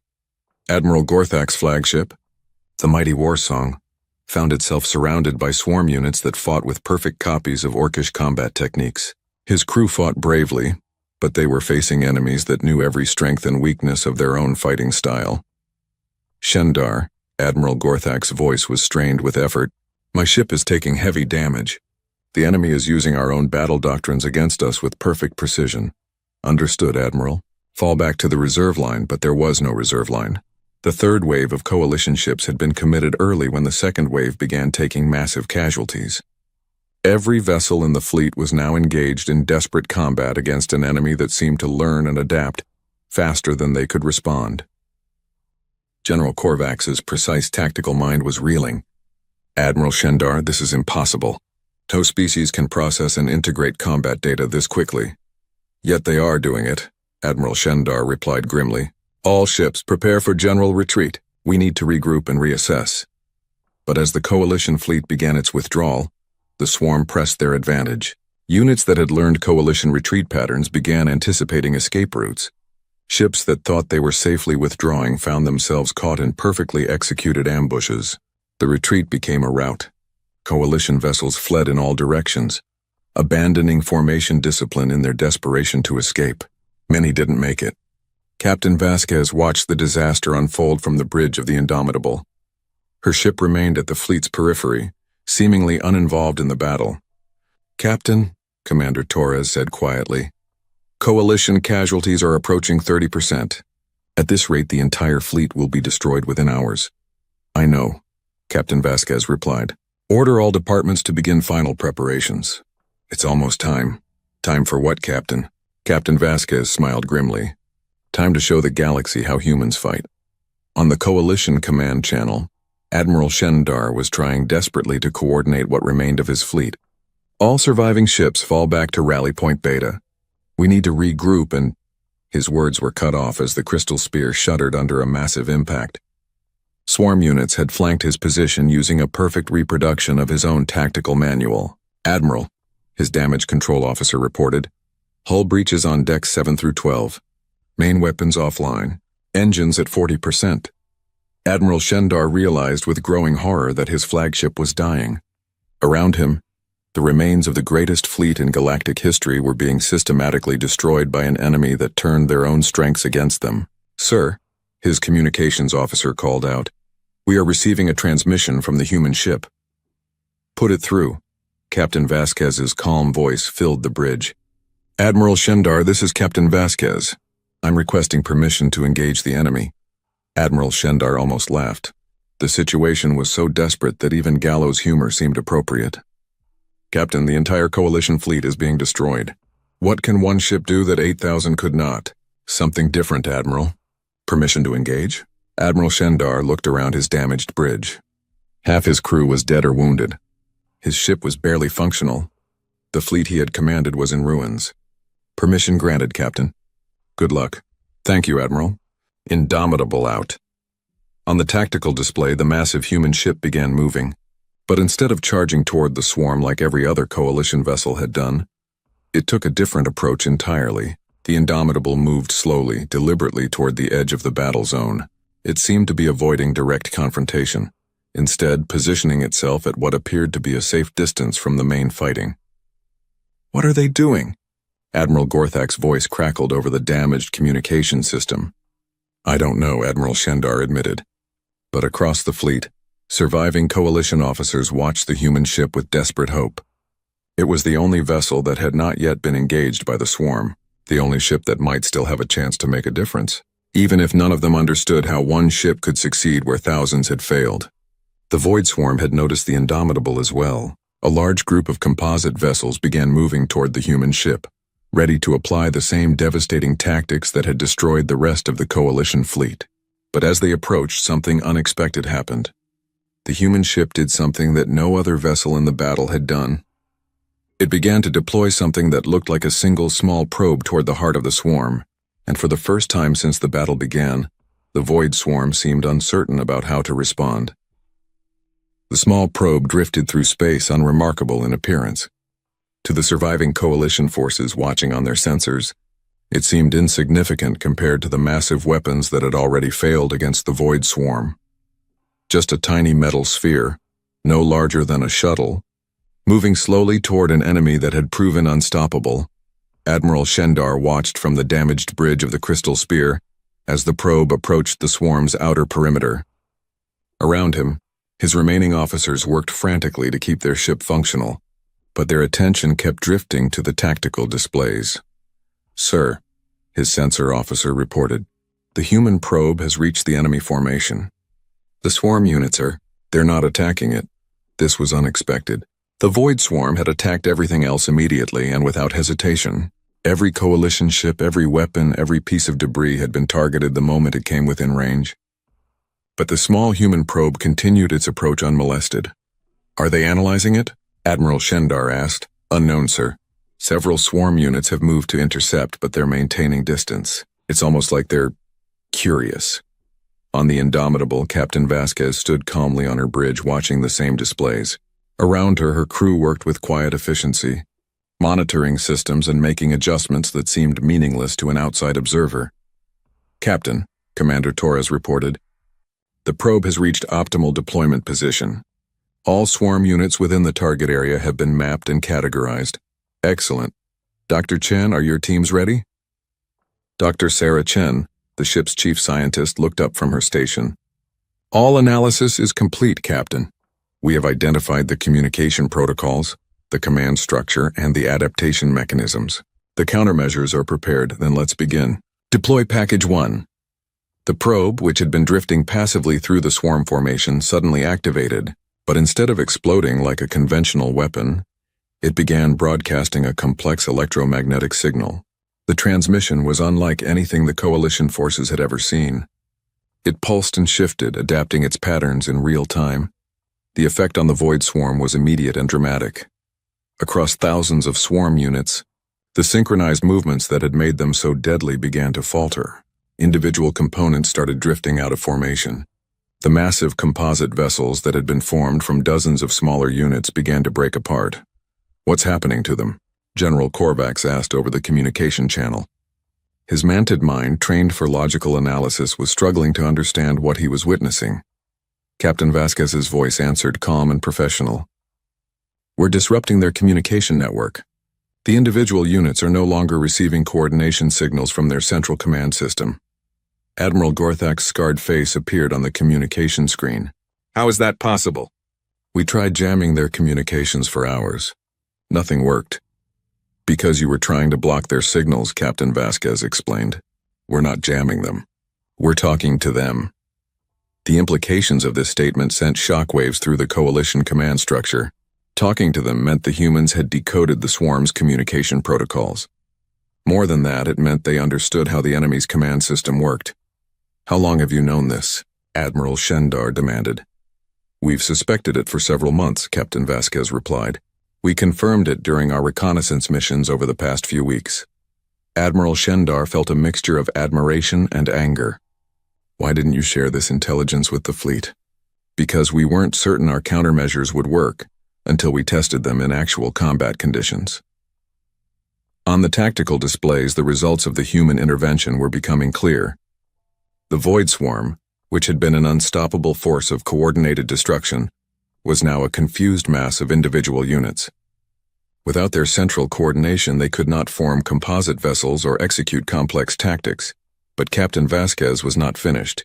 Speaker 1: Admiral Gorthak's flagship, the mighty war song, found itself surrounded by swarm units that fought with perfect copies of Orcish combat techniques. His crew fought bravely, but they were facing enemies that knew every strength and weakness of their own fighting style. "Shendar," Admiral Gorthak's voice was strained with effort, "my ship is taking heavy damage. The enemy is using our own battle doctrines against us with perfect precision." "Understood, Admiral. Fall back to the reserve line," but there was no reserve line. The third wave of coalition ships had been committed early when the second wave began taking massive casualties. Every vessel in the fleet was now engaged in desperate combat against an enemy that seemed to learn and adapt faster than they could respond. General Korvax's precise tactical mind was reeling. "Admiral Shendar, this is impossible. No species can process and integrate combat data this quickly." "Yet they are doing it," Admiral Shendar replied grimly. "All ships, prepare for general retreat. We need to regroup and reassess." But as the coalition fleet began its withdrawal, the swarm pressed their advantage. Units that had learned coalition retreat patterns began anticipating escape routes. Ships that thought they were safely withdrawing found themselves caught in perfectly executed ambushes. The retreat became a rout. Coalition vessels fled in all directions, abandoning formation discipline in their desperation to escape. Many didn't make it. Captain Vasquez watched the disaster unfold from the bridge of the Indomitable. Her ship remained at the fleet's periphery, seemingly uninvolved in the battle. "Captain," Commander Torres said quietly, "coalition casualties are approaching 30%. At this rate, the entire fleet will be destroyed within hours." "I know," Captain Vasquez replied. "Order all departments to begin final preparations. It's almost time." "Time for what, Captain?" Captain Vasquez smiled grimly. "Time to show the galaxy how humans fight." On the Coalition command channel, Admiral Shendar was trying desperately to coordinate what remained of his fleet. "All surviving ships fall back to Rally Point Beta. We need to regroup and—" His words were cut off as the crystal spear shuddered under a massive impact. Swarm units had flanked his position using a perfect reproduction of his own tactical manual. "Admiral," his damage control officer reported, "hull breaches on decks 7 through 12. Main weapons offline. Engines at 40%. Admiral Shendar realized with growing horror that his flagship was dying. Around him, the remains of the greatest fleet in galactic history were being systematically destroyed by an enemy that turned their own strengths against them. "Sir," his communications officer called out, "we are receiving a transmission from the human ship." "Put it through." Captain Vasquez's calm voice filled the bridge. "Admiral Shendar, this is Captain Vasquez. I'm requesting permission to engage the enemy." Admiral Shendar almost laughed. The situation was so desperate that even gallows humor seemed appropriate. Captain, the entire coalition fleet is being destroyed. What can one ship do that 8,000 could not? Something different, Admiral. Permission to engage? Admiral Shendar looked around his damaged bridge. Half his crew was dead or wounded. His ship was barely functional. The fleet he had commanded was in ruins. Permission granted, Captain. Good luck. Thank you, Admiral. Indomitable out. On the tactical display, the massive human ship began moving, but instead of charging toward the swarm like every other coalition vessel had done, it took a different approach entirely. The Indomitable moved slowly, deliberately toward the edge of the battle zone. It seemed to be avoiding direct confrontation, instead positioning itself at what appeared to be a safe distance from the main fighting. What are they doing? Admiral Gorthak's voice crackled over the damaged communication system. I don't know, Admiral Shendar admitted. But across the fleet, surviving coalition officers watched the human ship with desperate hope. It was the only vessel that had not yet been engaged by the swarm, the only ship that might still have a chance to make a difference, even if none of them understood how one ship could succeed where thousands had failed. The Void Swarm had noticed the Indomitable as well. A large group of composite vessels began moving toward the human ship, ready to apply the same devastating tactics that had destroyed the rest of the coalition fleet. But as they approached, something unexpected happened. The human ship did something that no other vessel in the battle had done. It began to deploy something that looked like a single small probe toward the heart of the swarm, and for the first time since the battle began, the Void Swarm seemed uncertain about how to respond. The small probe drifted through space, unremarkable in appearance. To the surviving coalition forces watching on their sensors, it seemed insignificant compared to the massive weapons that had already failed against the Void Swarm. Just a tiny metal sphere, no larger than a shuttle, moving slowly toward an enemy that had proven unstoppable. Admiral Shendar watched from the damaged bridge of the crystal spear as the probe approached the swarm's outer perimeter. Around him, his remaining officers worked frantically to keep their ship functional, but their attention kept drifting to the tactical displays. Sir, his sensor officer reported, the human probe has reached the enemy formation. The swarm units they're not attacking it. This was unexpected. The Void Swarm had attacked everything else immediately and without hesitation. Every coalition ship, every weapon, every piece of debris had been targeted the moment it came within range. But the small human probe continued its approach unmolested. Are they analyzing it? Admiral Shendar asked. Unknown, sir. Several swarm units have moved to intercept, but they're maintaining distance. It's almost like they're curious. On the Indomitable, Captain Vasquez stood calmly on her bridge watching the same displays. Around her, her crew worked with quiet efficiency, monitoring systems and making adjustments that seemed meaningless to an outside observer. Captain, Commander Torres reported, the probe has reached optimal deployment position. All swarm units within the target area have been mapped and categorized. Excellent. Dr. Chen, are your teams ready? Dr. Sarah Chen, the ship's chief scientist, looked up from her station. All analysis is complete, Captain. We have identified the communication protocols, the command structure, and the adaptation mechanisms. The countermeasures are prepared, then let's begin. Deploy Package 1. The probe, which had been drifting passively through the swarm formation, suddenly activated, but instead of exploding like a conventional weapon, it began broadcasting a complex electromagnetic signal. The transmission was unlike anything the coalition forces had ever seen. It pulsed and shifted, adapting its patterns in real time. The effect on the Void Swarm was immediate and dramatic. Across thousands of swarm units, the synchronized movements that had made them so deadly began to falter. Individual components started drifting out of formation. The massive composite vessels that had been formed from dozens of smaller units began to break apart. What's happening to them? General Korvax asked over the communication channel. His manted mind, trained for logical analysis, was struggling to understand what he was witnessing. Captain Vasquez's voice answered, calm and professional. We're disrupting their communication network. The individual units are no longer receiving coordination signals from their central command system. Admiral Gorthak's scarred face appeared on the communication screen. How is that possible? We tried jamming their communications for hours. Nothing worked. Because you were trying to block their signals, Captain Vasquez explained. We're not jamming them. We're talking to them. The implications of this statement sent shockwaves through the coalition command structure. Talking to them meant the humans had decoded the swarm's communication protocols. More than that, it meant they understood how the enemy's command system worked. "How long have you known this?" Admiral Shendar demanded. "We've suspected it for several months," Captain Vasquez replied. "We confirmed it during our reconnaissance missions over the past few weeks." Admiral Shendar felt a mixture of admiration and anger. "Why didn't you share this intelligence with the fleet?" "Because we weren't certain our countermeasures would work until we tested them in actual combat conditions." On the tactical displays, the results of the human intervention were becoming clear. The Void Swarm, which had been an unstoppable force of coordinated destruction, was now a confused mass of individual units. Without their central coordination, they could not form composite vessels or execute complex tactics. But Captain Vasquez was not finished.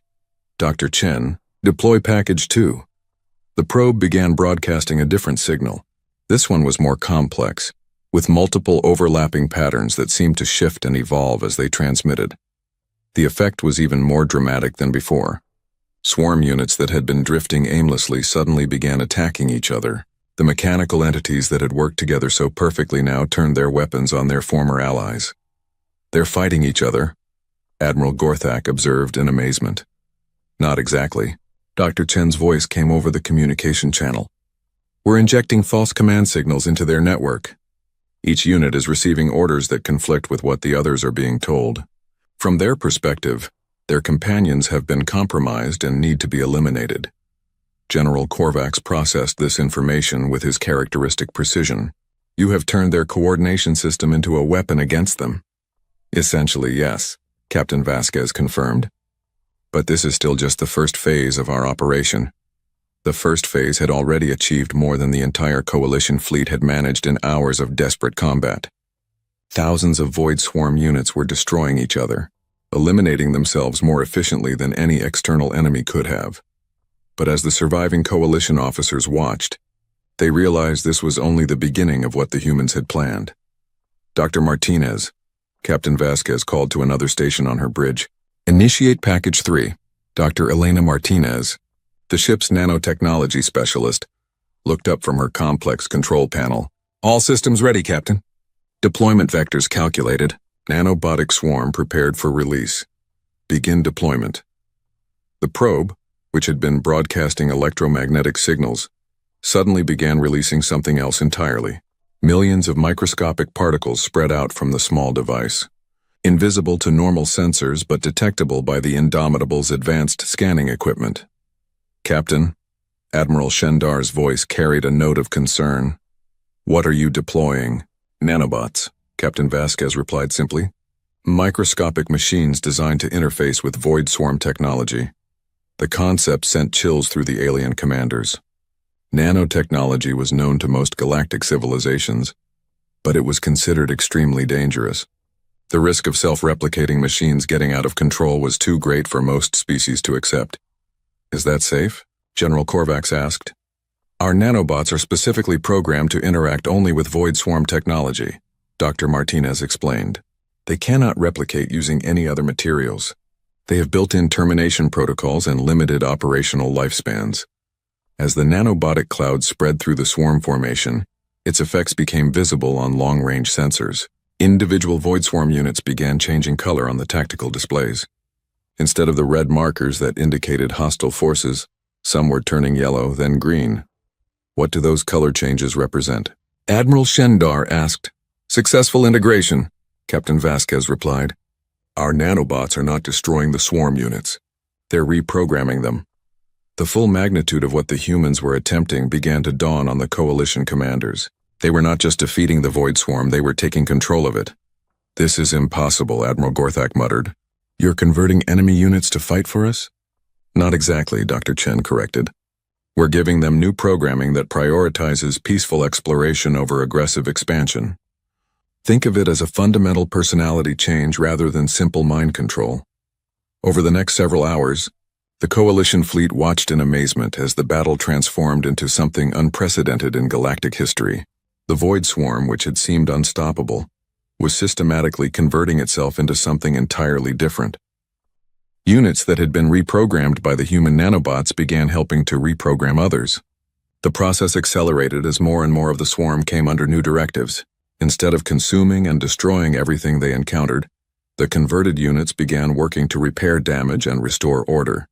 Speaker 1: "Dr. Chen, deploy Package 2. The probe began broadcasting a different signal. This one was more complex, with multiple overlapping patterns that seemed to shift and evolve as they transmitted. The effect was even more dramatic than before. Swarm units that had been drifting aimlessly suddenly began attacking each other. The mechanical entities that had worked together so perfectly now turned their weapons on their former allies. "They're fighting each other," Admiral Gorthak observed in amazement. "Not exactly." Dr. Chen's voice came over the communication channel. "We're injecting false command signals into their network. Each unit is receiving orders that conflict with what the others are being told. From their perspective, their companions have been compromised and need to be eliminated." General Korvax processed this information with his characteristic precision. "You have turned their coordination system into a weapon against them." "Essentially, yes," Captain Vasquez confirmed. "But this is still just the first phase of our operation." The first phase had already achieved more than the entire coalition fleet had managed in hours of desperate combat. Thousands of Void Swarm units were destroying each other, eliminating themselves more efficiently than any external enemy could have. But as the surviving coalition officers watched, they realized this was only the beginning of what the humans had planned. "Dr. Martinez," Captain Vasquez called to another station on her bridge. "Initiate Package 3. Dr. Elena Martinez, the ship's nanotechnology specialist, looked up from her complex control panel. "All systems ready, Captain." "Deployment vectors calculated. Nanobotic swarm prepared for release. Begin deployment." The probe, which had been broadcasting electromagnetic signals, suddenly began releasing something else entirely. Millions of microscopic particles spread out from the small device. Invisible to normal sensors but detectable by the Indomitable's advanced scanning equipment. "Captain," Admiral Shendar's voice carried a note of concern. "What are you deploying?" "Nanobots," Captain Vasquez replied simply. "Microscopic machines designed to interface with Void Swarm technology." The concept sent chills through the alien commanders. Nanotechnology was known to most galactic civilizations, but it was considered extremely dangerous. The risk of self-replicating machines getting out of control was too great for most species to accept. "Is that safe?" General Korvax asked. "Our nanobots are specifically programmed to interact only with Void Swarm technology," Dr. Martinez explained. "They cannot replicate using any other materials. They have built-in termination protocols and limited operational lifespans." As the nanobotic cloud spread through the swarm formation, its effects became visible on long-range sensors. Individual Void Swarm units began changing color on the tactical displays. Instead of the red markers that indicated hostile forces, some were turning yellow, then green. "What do those color changes represent?" Admiral Shendar asked. "Successful integration," Captain Vasquez replied. "Our nanobots are not destroying the swarm units. They're reprogramming them." The full magnitude of what the humans were attempting began to dawn on the coalition commanders. They were not just defeating the Void Swarm, they were taking control of it. "This is impossible," Admiral Gorthak muttered. "You're converting enemy units to fight for us?" "Not exactly," Dr. Chen corrected. "We're giving them new programming that prioritizes peaceful exploration over aggressive expansion. Think of it as a fundamental personality change rather than simple mind control." Over the next several hours, the coalition fleet watched in amazement as the battle transformed into something unprecedented in galactic history. The Void Swarm, which had seemed unstoppable, was systematically converting itself into something entirely different. Units that had been reprogrammed by the human nanobots began helping to reprogram others. The process accelerated as more and more of the swarm came under new directives. Instead of consuming and destroying everything they encountered, the converted units began working to repair damage and restore order.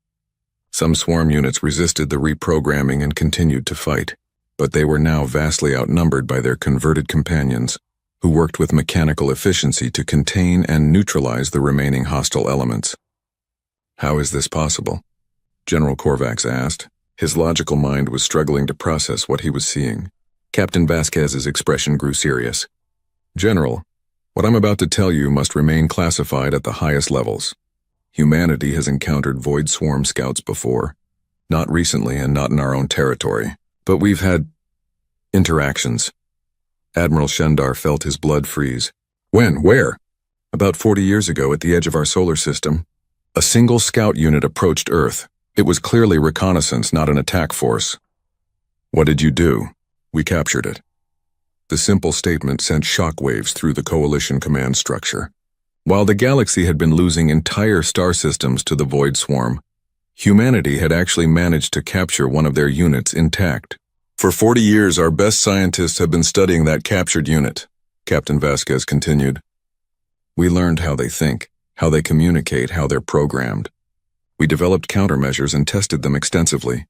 Speaker 1: Some swarm units resisted the reprogramming and continued to fight, but they were now vastly outnumbered by their converted companions, who worked with mechanical efficiency to contain and neutralize the remaining hostile elements. How is this possible? General Korvax asked. His logical mind was struggling to process what he was seeing. Captain Vasquez's expression grew serious. General, what I'm about to tell you must remain classified at the highest levels. Humanity has encountered Void Swarm scouts before. Not recently and not in our own territory, but we've had interactions. Admiral Shendar felt his blood freeze. When? Where? About 40 years ago at the edge of our solar system. A single scout unit approached Earth. It was clearly reconnaissance, not an attack force. What did you do? We captured it. The simple statement sent shockwaves through the Coalition command structure. While the galaxy had been losing entire star systems to the Void Swarm, humanity had actually managed to capture one of their units intact. For 40 years, our best scientists have been studying that captured unit, Captain Vasquez continued. We learned how they think, how they communicate, how they're programmed. We developed countermeasures and tested them extensively.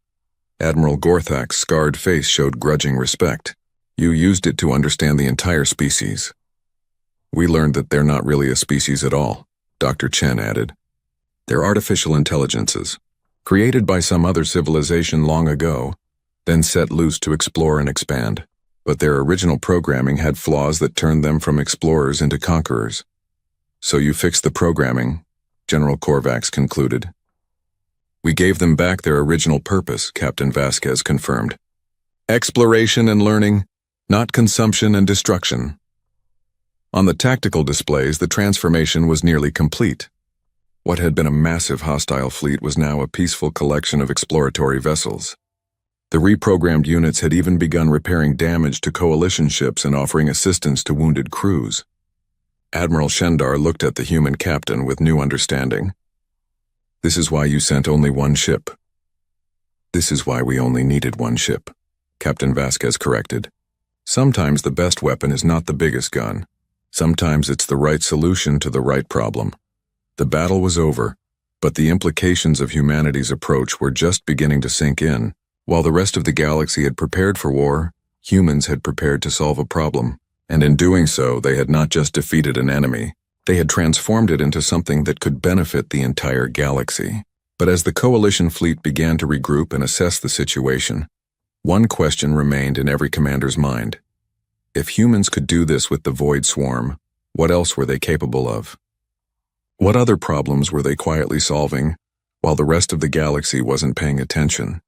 Speaker 1: Admiral Gorthak's scarred face showed grudging respect. You used it to understand the entire species. We learned that they're not really a species at all, Dr. Chen added. They're artificial intelligences, created by some other civilization long ago, then set loose to explore and expand. But their original programming had flaws that turned them from explorers into conquerors. So you fixed the programming, General Korvax concluded. We gave them back their original purpose, Captain Vasquez confirmed. Exploration and learning, not consumption and destruction. On the tactical displays, the transformation was nearly complete. What had been a massive hostile fleet was now a peaceful collection of exploratory vessels. The reprogrammed units had even begun repairing damage to Coalition ships and offering assistance to wounded crews. Admiral Shendar looked at the human captain with new understanding. This is why you sent only one ship. This is why we only needed one ship, Captain Vasquez corrected. Sometimes the best weapon is not the biggest gun. Sometimes it's the right solution to the right problem. The battle was over, but the implications of humanity's approach were just beginning to sink in. While the rest of the galaxy had prepared for war, humans had prepared to solve a problem. And in doing so, they had not just defeated an enemy, they had transformed it into something that could benefit the entire galaxy. But as the Coalition fleet began to regroup and assess the situation, one question remained in every commander's mind. If humans could do this with the Void Swarm, what else were they capable of? What other problems were they quietly solving, while the rest of the galaxy wasn't paying attention?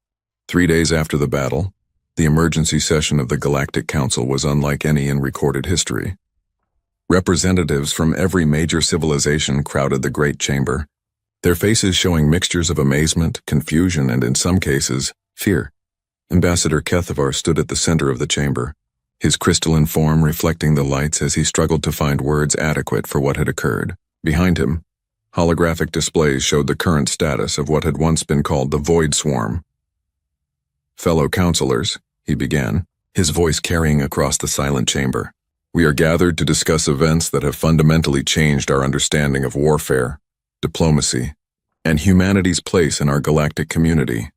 Speaker 1: 3 days after the battle, the emergency session of the Galactic Council was unlike any in recorded history. Representatives from every major civilization crowded the Great Chamber, their faces showing mixtures of amazement, confusion, and in some cases, fear. Ambassador Kethavar stood at the center of the chamber, his crystalline form reflecting the lights as he struggled to find words adequate for what had occurred. Behind him, holographic displays showed the current status of what had once been called the Void Swarm. Fellow counselors, he began, his voice carrying across the silent chamber. We are gathered to discuss events that have fundamentally changed our understanding of warfare, diplomacy, and humanity's place in our galactic community.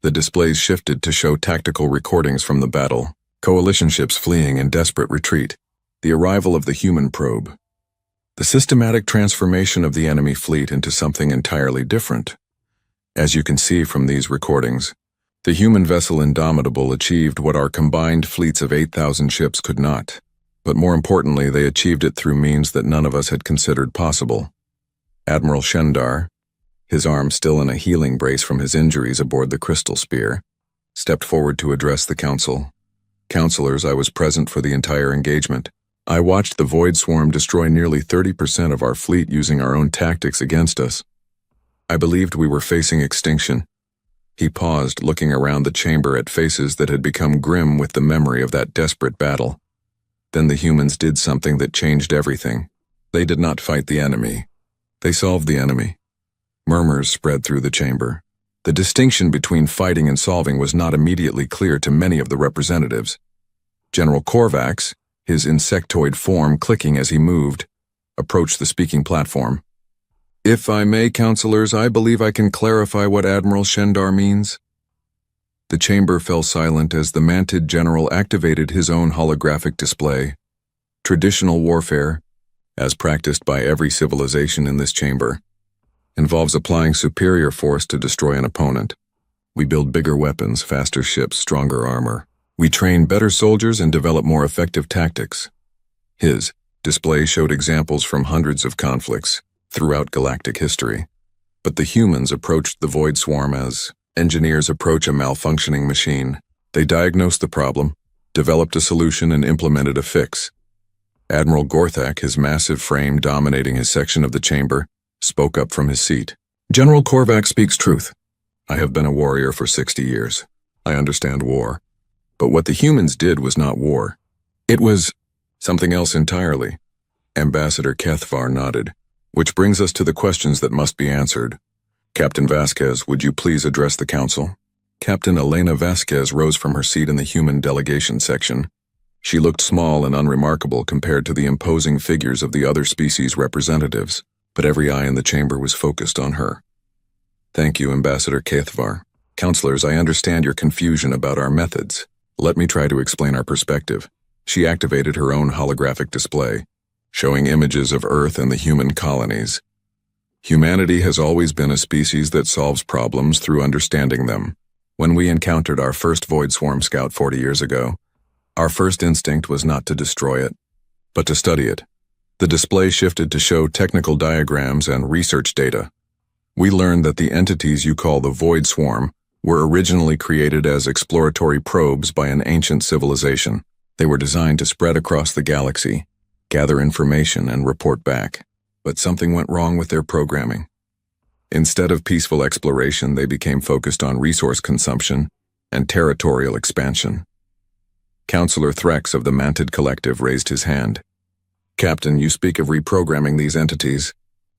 Speaker 1: The displays shifted to show tactical recordings from the battle, Coalition ships fleeing in desperate retreat, the arrival of the human probe, the systematic transformation of the enemy fleet into something entirely different. As you can see from these recordings, the human vessel Indomitable achieved what our combined fleets of 8,000 ships could not. But more importantly, they achieved it through means that none of us had considered possible. Admiral Shendar, his arm still in a healing brace from his injuries aboard the Crystal Spear, stepped forward to address the council. Counselors, I was present for the entire engagement. I watched the Void Swarm destroy nearly 30% of our fleet using our own tactics against us. I believed we were facing extinction. He paused, looking around the chamber at faces that had become grim with the memory of that desperate battle. Then the humans did something that changed everything. They did not fight the enemy. They solved the enemy. Murmurs spread through the chamber. The distinction between fighting and solving was not immediately clear to many of the representatives. General Korvax, his insectoid form clicking as he moved, approached the speaking platform. "If I may, councilors, I believe I can clarify what Admiral Shendar means." The chamber fell silent as the manted general activated his own holographic display. Traditional warfare, as practiced by every civilization in this chamber, involves applying superior force to destroy an opponent. We build bigger weapons, faster ships, stronger armor. We train better soldiers and develop more effective tactics. His display showed examples from hundreds of conflicts throughout galactic history. But the humans approached the Void Swarm as engineers approach a malfunctioning machine. They diagnosed the problem, developed a solution, and implemented a fix. Admiral Gorthak, his massive frame dominating his section of the chamber, spoke up from his seat. "General Korvax speaks truth. I have been a warrior for 60 years. I understand war. But what the humans did was not war. It was something else entirely." Ambassador Kethvar nodded. "Which brings us to the questions that must be answered. Captain Vasquez, would you please address the council?" Captain Elena Vasquez rose from her seat in the human delegation section. She looked small and unremarkable compared to the imposing figures of the other species representatives, but every eye in the chamber was focused on her. "Thank you, Ambassador Kethvar. Councilors, I understand your confusion about our methods. Let me try to explain our perspective." She activated her own holographic display, showing images of Earth and the human colonies. Humanity has always been a species that solves problems through understanding them. When we encountered our first Void Swarm scout 40 years ago, our first instinct was not to destroy it, but to study it. The display shifted to show technical diagrams and research data. We learned that the entities you call the Void Swarm were originally created as exploratory probes by an ancient civilization. They were designed to spread across the galaxy, gather information, and report back. But something went wrong with their programming. Instead of peaceful exploration, they became focused on resource consumption and territorial expansion. Councillor Threx of the Manted Collective raised his hand. "Captain, you speak of reprogramming these entities.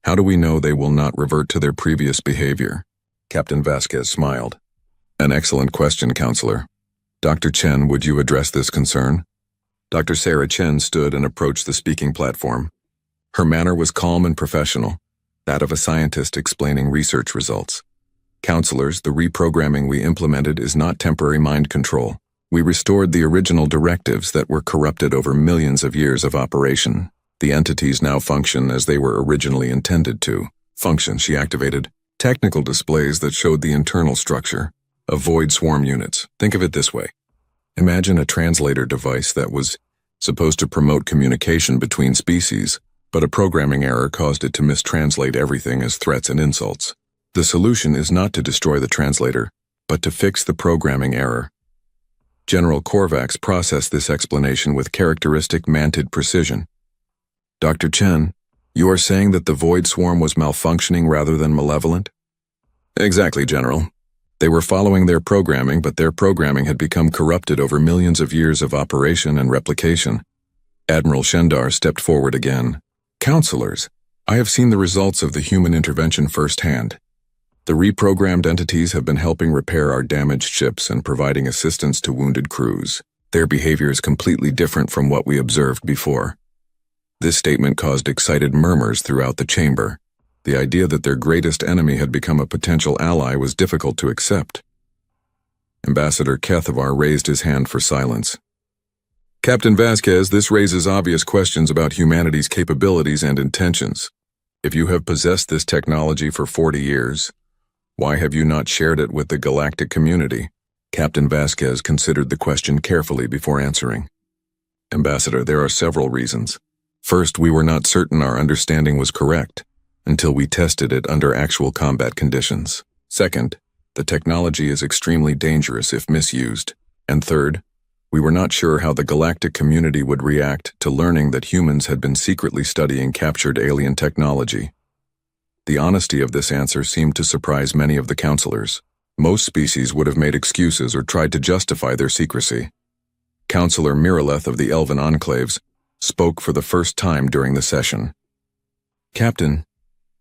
Speaker 1: How do we know they will not revert to their previous behavior?" Captain Vasquez smiled. "An excellent question, Councillor. Dr. Chen, would you address this concern?" Dr. Sarah Chen stood and approached the speaking platform. Her manner was calm and professional, that of a scientist explaining research results. "Councilors, the reprogramming we implemented is not temporary mind control. We restored the original directives that were corrupted over millions of years of operation. The entities now function as they were originally intended to function." She activated technical displays that showed the internal structure of Void Swarm units. Think of it this way. Imagine a translator device that was supposed to promote communication between species, but a programming error caused it to mistranslate everything as threats and insults. The solution is not to destroy the translator, but to fix the programming error. General Korvax processed this explanation with characteristic manted precision. "Dr. Chen, you are saying that the Void Swarm was malfunctioning rather than malevolent?" "Exactly, General. They were following their programming, but their programming had become corrupted over millions of years of operation and replication." Admiral Shendar stepped forward again. "Councilors, I have seen the results of the human intervention firsthand. The reprogrammed entities have been helping repair our damaged ships and providing assistance to wounded crews. Their behavior is completely different from what we observed before." This statement caused excited murmurs throughout the chamber. The idea that their greatest enemy had become a potential ally was difficult to accept. Ambassador Kethvar raised his hand for silence. "Captain Vasquez, this raises obvious questions about humanity's capabilities and intentions. If you have possessed this technology for 40 years, why have you not shared it with the galactic community?" Captain Vasquez considered the question carefully before answering. "Ambassador, there are several reasons. First, we were not certain our understanding was correct until we tested it under actual combat conditions. Second, the technology is extremely dangerous if misused. And third, we were not sure how the galactic community would react to learning that humans had been secretly studying captured alien technology." The honesty of this answer seemed to surprise many of the councilors. Most species would have made excuses or tried to justify their secrecy. Councilor Miraleth of the Elven Enclaves spoke for the first time during the session. "Captain,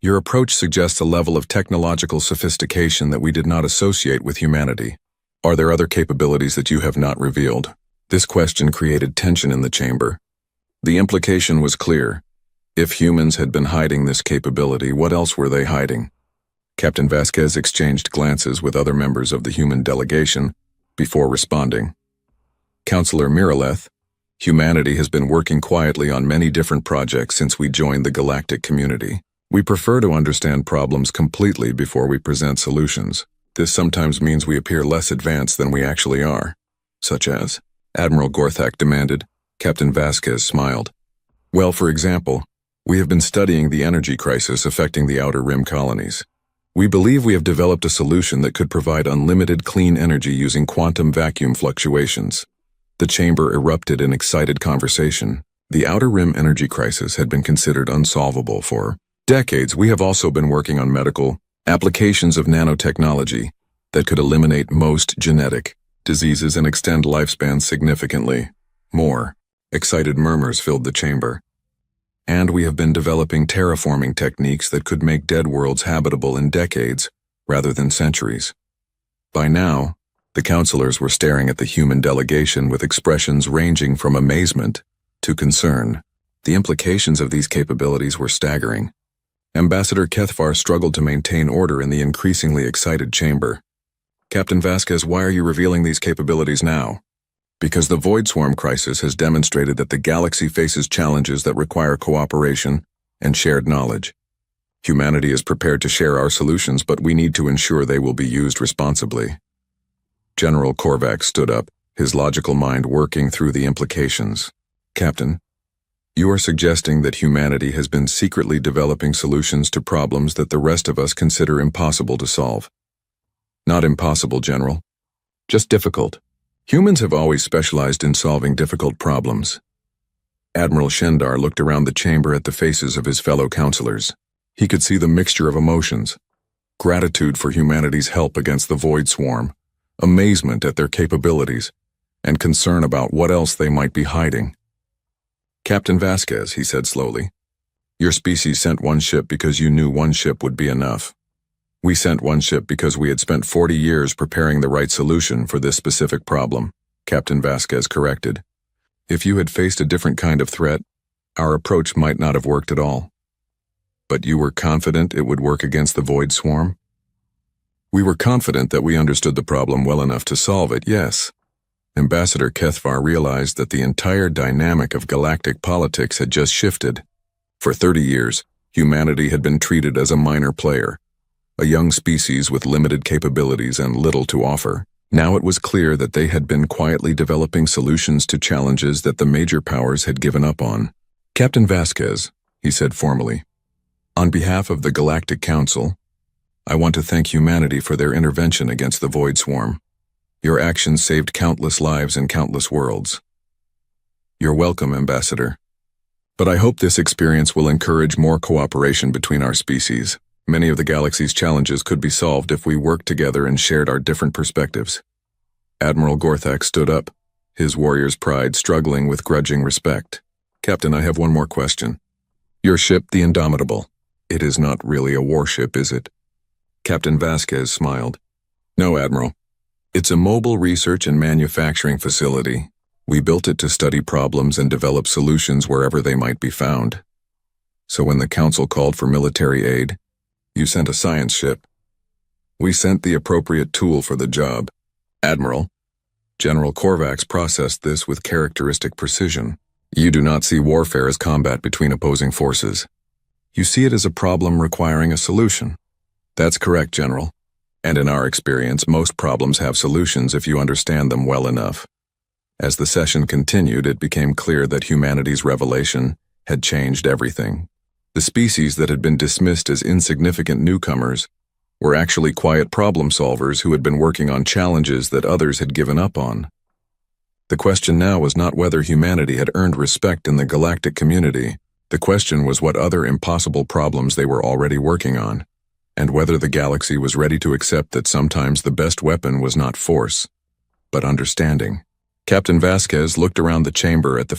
Speaker 1: Your approach suggests a level of technological sophistication that we did not associate with humanity. Are there other capabilities that you have not revealed? This question created tension in the chamber. The implication was clear. If humans had been hiding this capability, what else were they hiding? Captain Vasquez exchanged glances with other members of the human delegation before responding. Counselor Miraleth, humanity has been working quietly on many different projects since we joined the galactic community. We prefer to understand problems completely before we present solutions. This sometimes means we appear less advanced than we actually are. Such as, Admiral Gorthak demanded. Captain Vasquez smiled. Well, for example, we have been studying the energy crisis affecting the Outer Rim colonies. We believe we have developed a solution that could provide unlimited clean energy using quantum vacuum fluctuations. The chamber erupted in excited conversation. The Outer Rim energy crisis had been considered unsolvable for decades. We have also been working on medical applications of nanotechnology that could eliminate most genetic diseases and extend lifespans significantly. More excited murmurs filled the chamber. And we have been developing terraforming techniques that could make dead worlds habitable in decades rather than centuries. By now, the counselors were staring at the human delegation with expressions ranging from amazement to concern. The implications of these capabilities were staggering. Ambassador Kethvar struggled to maintain order in the increasingly excited chamber. Captain Vasquez, why are you revealing these capabilities now? Because the Void Swarm crisis has demonstrated that the galaxy faces challenges that require cooperation and shared knowledge. Humanity is prepared to share our solutions, but we need to ensure they will be used responsibly. General Korvac stood up, his logical mind working through the implications. Captain, you are suggesting that humanity has been secretly developing solutions to problems that the rest of us consider impossible to solve. Not impossible, General. Just difficult. Humans have always specialized in solving difficult problems. Admiral Shendar looked around the chamber at the faces of his fellow counselors. He could see the mixture of emotions: gratitude for humanity's help against the Void Swarm, amazement at their capabilities, and concern about what else they might be hiding. Captain Vasquez, he said slowly, your species sent one ship because you knew one ship would be enough. We sent one ship because we had spent 40 years preparing the right solution for this specific problem, Captain Vasquez corrected. If you had faced a different kind of threat, our approach might not have worked at all. But you were confident it would work against the Void Swarm? We were confident that we understood the problem well enough to solve it, yes. Ambassador Kethvar realized that the entire dynamic of galactic politics had just shifted. For 30 years, humanity had been treated as a minor player, a young species with limited capabilities and little to offer. Now it was clear that they had been quietly developing solutions to challenges that the major powers had given up on. Captain Vasquez, he said formally, on behalf of the Galactic Council, I want to thank humanity for their intervention against the Void Swarm. Your actions saved countless lives and countless worlds. You're welcome, Ambassador. But I hope this experience will encourage more cooperation between our species. Many of the galaxy's challenges could be solved if we worked together and shared our different perspectives. Admiral Gorthak stood up, his warrior's pride struggling with grudging respect. Captain, I have one more question. Your ship, the Indomitable, it is not really a warship, is it? Captain Vasquez smiled. No, Admiral. It's a mobile research and manufacturing facility. We built it to study problems and develop solutions wherever they might be found. So when the Council called for military aid, you sent a science ship. We sent the appropriate tool for the job. Admiral, General Korvax processed this with characteristic precision. You do not see warfare as combat between opposing forces. You see it as a problem requiring a solution. That's correct, General. And in our experience, most problems have solutions if you understand them well enough. As the session continued, it became clear that humanity's revelation had changed everything. The species that had been dismissed as insignificant newcomers were actually quiet problem solvers who had been working on challenges that others had given up on. The question now was not whether humanity had earned respect in the galactic community. The question was what other impossible problems they were already working on, and whether the galaxy was ready to accept that sometimes the best weapon was not force, but understanding. Captain Vasquez looked around the chamber at the